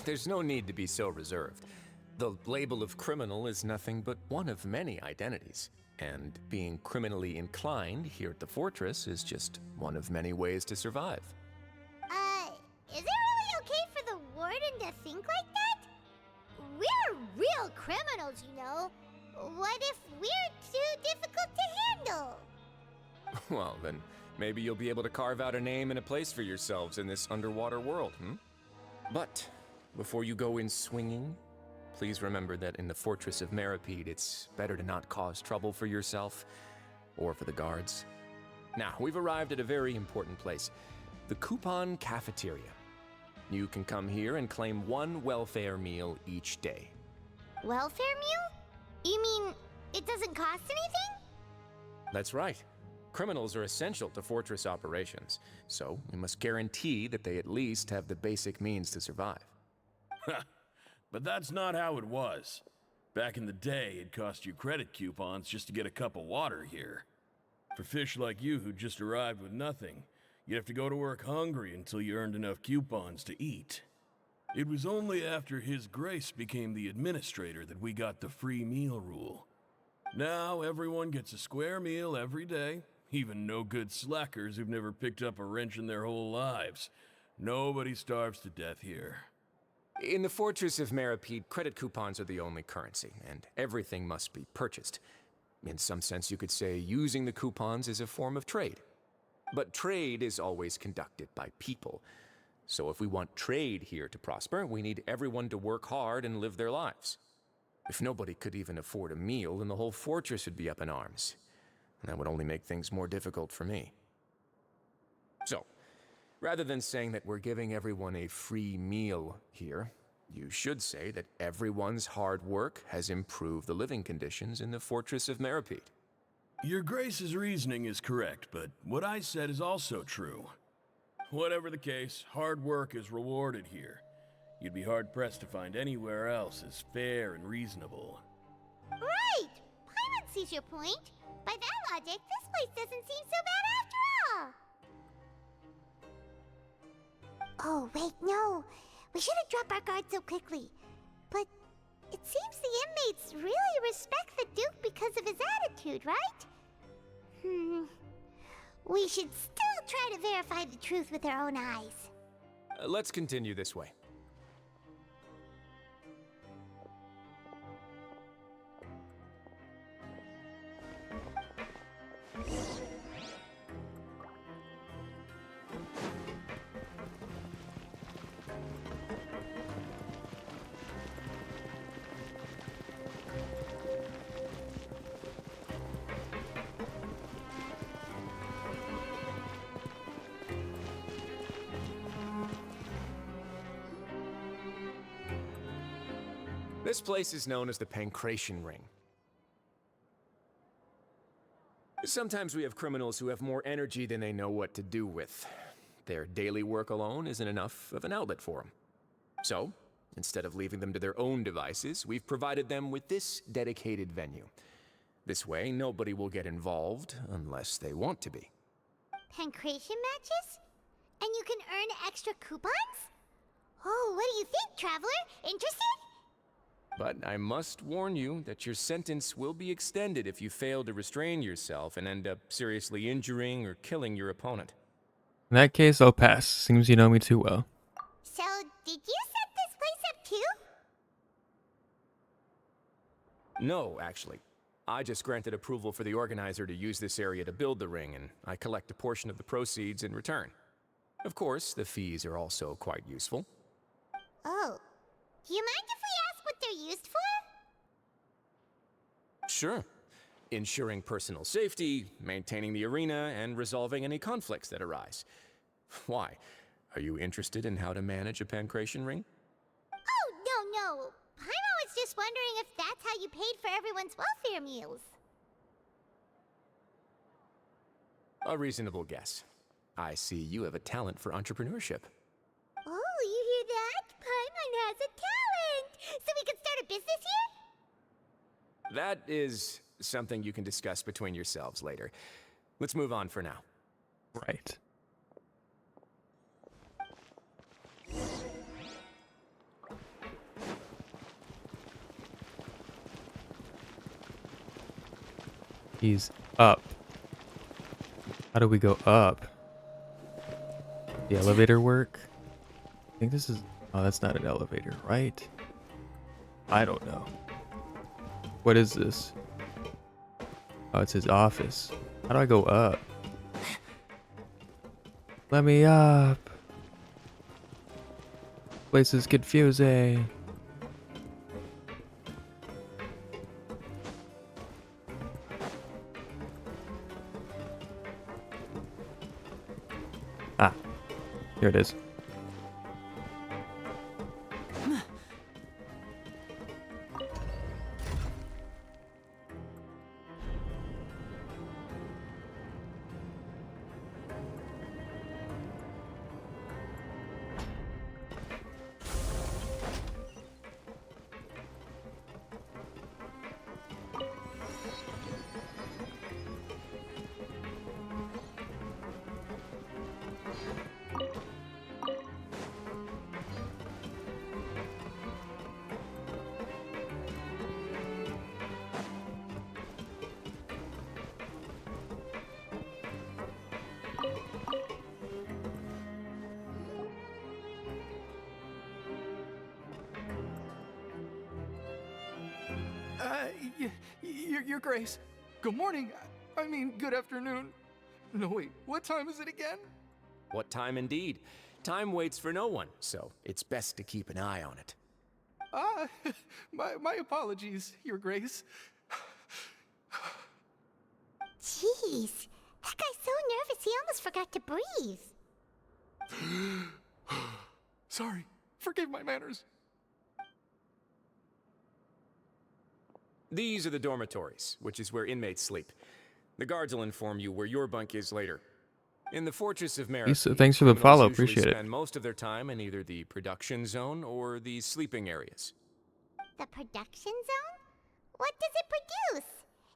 There's no need to be so reserved. The label of criminal is nothing but one of many identities. And being criminally inclined here at the Fortress is just one of many ways to survive. Is it really okay for the Warden to think like that? We're real criminals, you know. What if we're too difficult to handle? Well, then maybe you'll be able to carve out a name and a place for yourselves in this underwater world, But before you go in swinging, please remember that in the Fortress of Meripede, it's better to not cause trouble for yourself or for the guards. Now, we've arrived at a very important place, the Coupon Cafeteria. You can come here and claim one welfare meal each day. Welfare meal? You mean it doesn't cost anything? That's right. Criminals are essential to Fortress operations, so we must guarantee that they at least have the basic means to survive. But that's not how it was. Back in the day, it cost you credit coupons just to get a cup of water here. For fish like you who just arrived with nothing, you'd have to go to work hungry until you earned enough coupons to eat. It was only after His Grace became the administrator that we got the free meal rule. Now everyone gets a square meal every day, even no-good slackers who've never picked up a wrench in their whole lives. Nobody starves to death here. In the Fortress of Meripede, credit coupons are the only currency, and everything must be purchased. In some sense, you could say using the coupons is a form of trade. But trade is always conducted by people. So if we want trade here to prosper, we need everyone to work hard and live their lives. If nobody could even afford a meal, then the whole fortress would be up in arms. And that would only make things more difficult for me. So, rather than saying that we're giving everyone a free meal here, you should say that everyone's hard work has improved the living conditions in the fortress of Meripede. Your Grace's reasoning is correct, but what I said is also true. Whatever the case, hard work is rewarded here. You'd be hard-pressed to find anywhere else as fair and reasonable. Right! Paimon sees your point. By that logic, this place doesn't seem so bad after all. Oh, wait, no. We shouldn't drop our guard so quickly. But it seems the inmates really respect the Duke because of his attitude, right? We should still try to verify the truth with our own eyes. Let's continue this way. This place is known as the Pancration Ring. Sometimes we have criminals who have more energy than they know what to do with. Their daily work alone isn't enough of an outlet for them. So, instead of leaving them to their own devices, we've provided them with this dedicated venue. This way, nobody will get involved unless they want to be. Pancration matches? And you can earn extra coupons? Oh, what do you think, traveler? Interested? But I must warn you that your sentence will be extended if you fail to restrain yourself and end up seriously injuring or killing your opponent. In that case, I'll pass. Seems you know me too well. So, did you set this place up too? No, actually. I just granted approval for the organizer to use this area to build the ring, and I collect a portion of the proceeds in return. Of course, the fees are also quite useful. Oh. Do you mind if we ask what they're used for? Sure. Ensuring personal safety, maintaining the arena, and resolving any conflicts that arise. Why? Are you interested in how to manage a pancration ring? Oh, no. Paimon was just wondering if that's how you paid for everyone's welfare meals. A reasonable guess. I see you have a talent for entrepreneurship. Oh, you hear that? Paimon has a talent! So we can start a business here? That is something you can discuss between yourselves later. Let's move on for now. Right. He's up. How do we go up? The elevator work? I think this is... Oh, that's not an elevator, right? I don't know. What is this? Oh, it's his office. How do I go up? Let me up. Place is confusing. Ah, here it is. Your Grace. Good morning. I mean, good afternoon. No, wait, what time is it again? What time indeed? Time waits for no one, so it's best to keep an eye on it. My apologies, Your Grace. Jeez, that guy's so nervous he almost forgot to breathe. Sorry, forgive my manners. These are the dormitories, which is where inmates sleep. The guards will inform you where your bunk is later. In the Fortress of Meripede, Thanks for the criminals follow, usually appreciate it. spend most of their time in either the production zone or the sleeping areas. The production zone? What does it produce?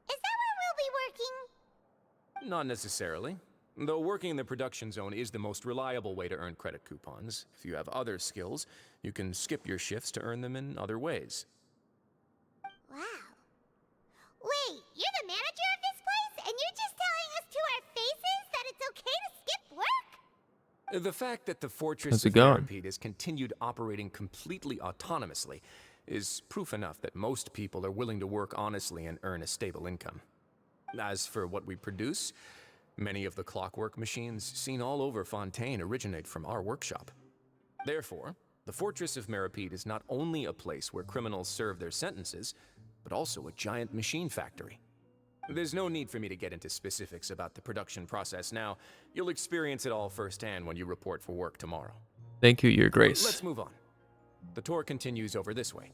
Is that where we'll be working? Not necessarily. Though working in the production zone is the most reliable way to earn credit coupons. If you have other skills, you can skip your shifts to earn them in other ways. Wow. Wait, you're the manager of this place, and you're just telling us to our faces that it's okay to skip work? The fact that the Fortress How's it of going? Meripede has continued operating completely autonomously is proof enough that most people are willing to work honestly and earn a stable income. As for what we produce, many of the clockwork machines seen all over Fontaine originate from our workshop. Therefore, the Fortress of Meripede is not only a place where criminals serve their sentences, but also a giant machine factory. There's no need for me to get into specifics about the production process now. You'll experience it all firsthand when you report for work tomorrow. Thank you, Your Grace. Let's move on. The tour continues over this way.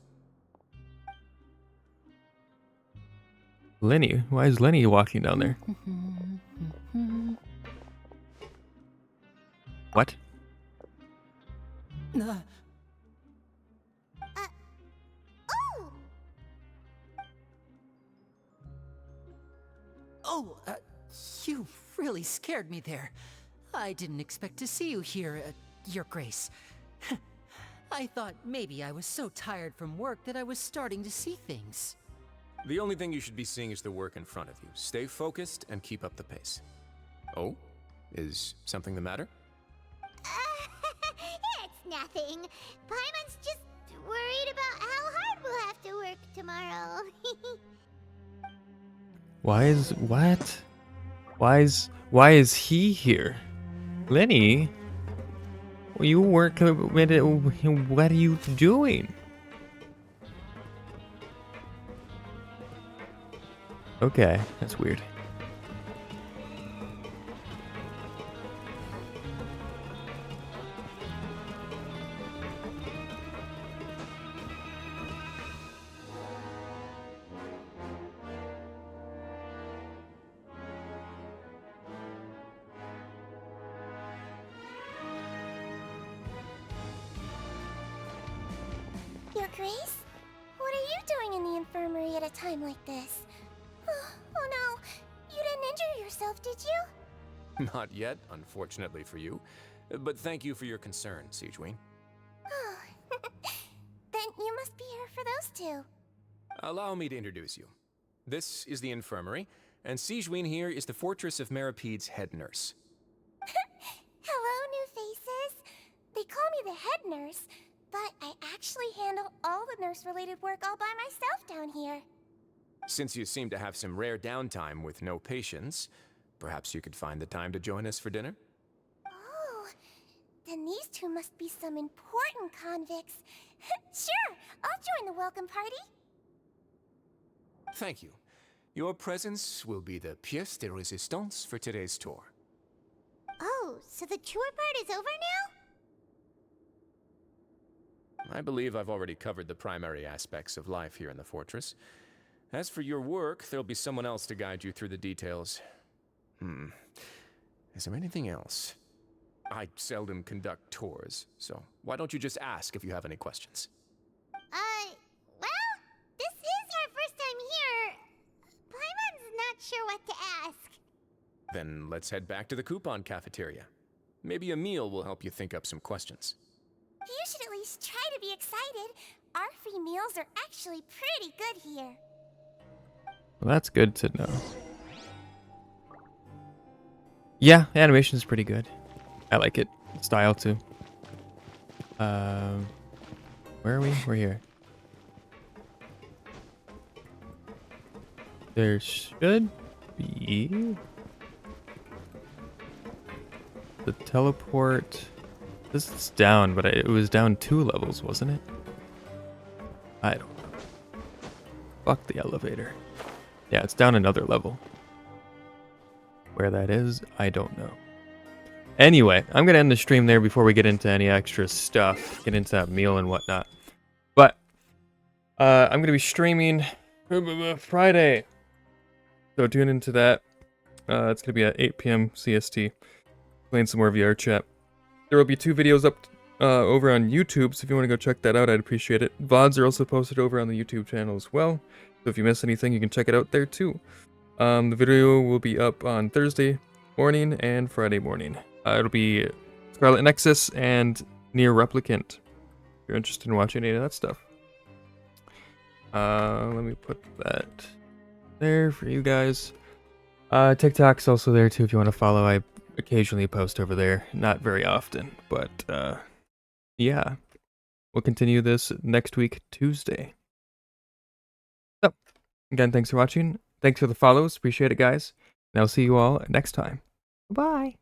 Lenny, why is Lenny walking down there? What? Oh! Oh, you really scared me there. I didn't expect to see you here, Your Grace. I thought maybe I was so tired from work that I was starting to see things. The only thing you should be seeing is the work in front of you. Stay focused and keep up the pace. Oh? Is something the matter? It's nothing. Paimon's just worried about how hard we'll have to work tomorrow. Why is he here? Lenny? You weren't committed. What are you doing? Okay, that's weird. Your Grace? What are you doing in the infirmary at a time like this? Oh no, you didn't injure yourself, did you? Not yet, unfortunately for you. But thank you for your concern, Sigewin. Then you must be here for those two. Allow me to introduce you. This is the infirmary, and Sigewin here is the Fortress of Meripede's head nurse. Hello, new faces. They call me the head nurse, but I actually handle all the nurse-related work all by myself down here. Since you seem to have some rare downtime with no patients, perhaps you could find the time to join us for dinner? Oh, then these two must be some important convicts. Sure, I'll join the welcome party. Thank you. Your presence will be the pièce de résistance for today's tour. Oh, so the tour part is over now? I believe I've already covered the primary aspects of life here in the fortress. As for your work, there'll be someone else to guide you through the details. Is there anything else? I seldom conduct tours, so why don't you just ask if you have any questions? Well, this is our first time here. Paimon's not sure what to ask. Then let's head back to the coupon cafeteria. Maybe a meal will help you think up some questions. You should at least try to be excited. Our free meals are actually pretty good here. Well, that's good to know. Yeah, animation's pretty good. I like it. Style too. Where are we? We're here. There should be the teleport This is down, but it was down 2 levels, wasn't it? I don't know. Fuck the elevator. Yeah, it's down another level. Where that is, I don't know. Anyway, I'm going to end the stream there before we get into any extra stuff. Get into that meal and whatnot. But, I'm going to be streaming Friday. So tune into that. It's going to be at 8 p.m. CST. Playing some more VR chat. There will be 2 videos up over on YouTube, so if you want to go check that out, I'd appreciate it. VODs are also posted over on the YouTube channel as well. So if you miss anything, you can check it out there too. The video will be up on Thursday morning and Friday morning. It'll be Scarlet Nexus and Near Replicant. If you're interested in watching any of that stuff. Let me put that there for you guys. TikTok's also there too if you want to follow. I occasionally post over there. Not very often, but yeah. We'll continue this next week, Tuesday. So, again, thanks for watching. Thanks for the follows. Appreciate it, guys. And I'll see you all next time. Bye.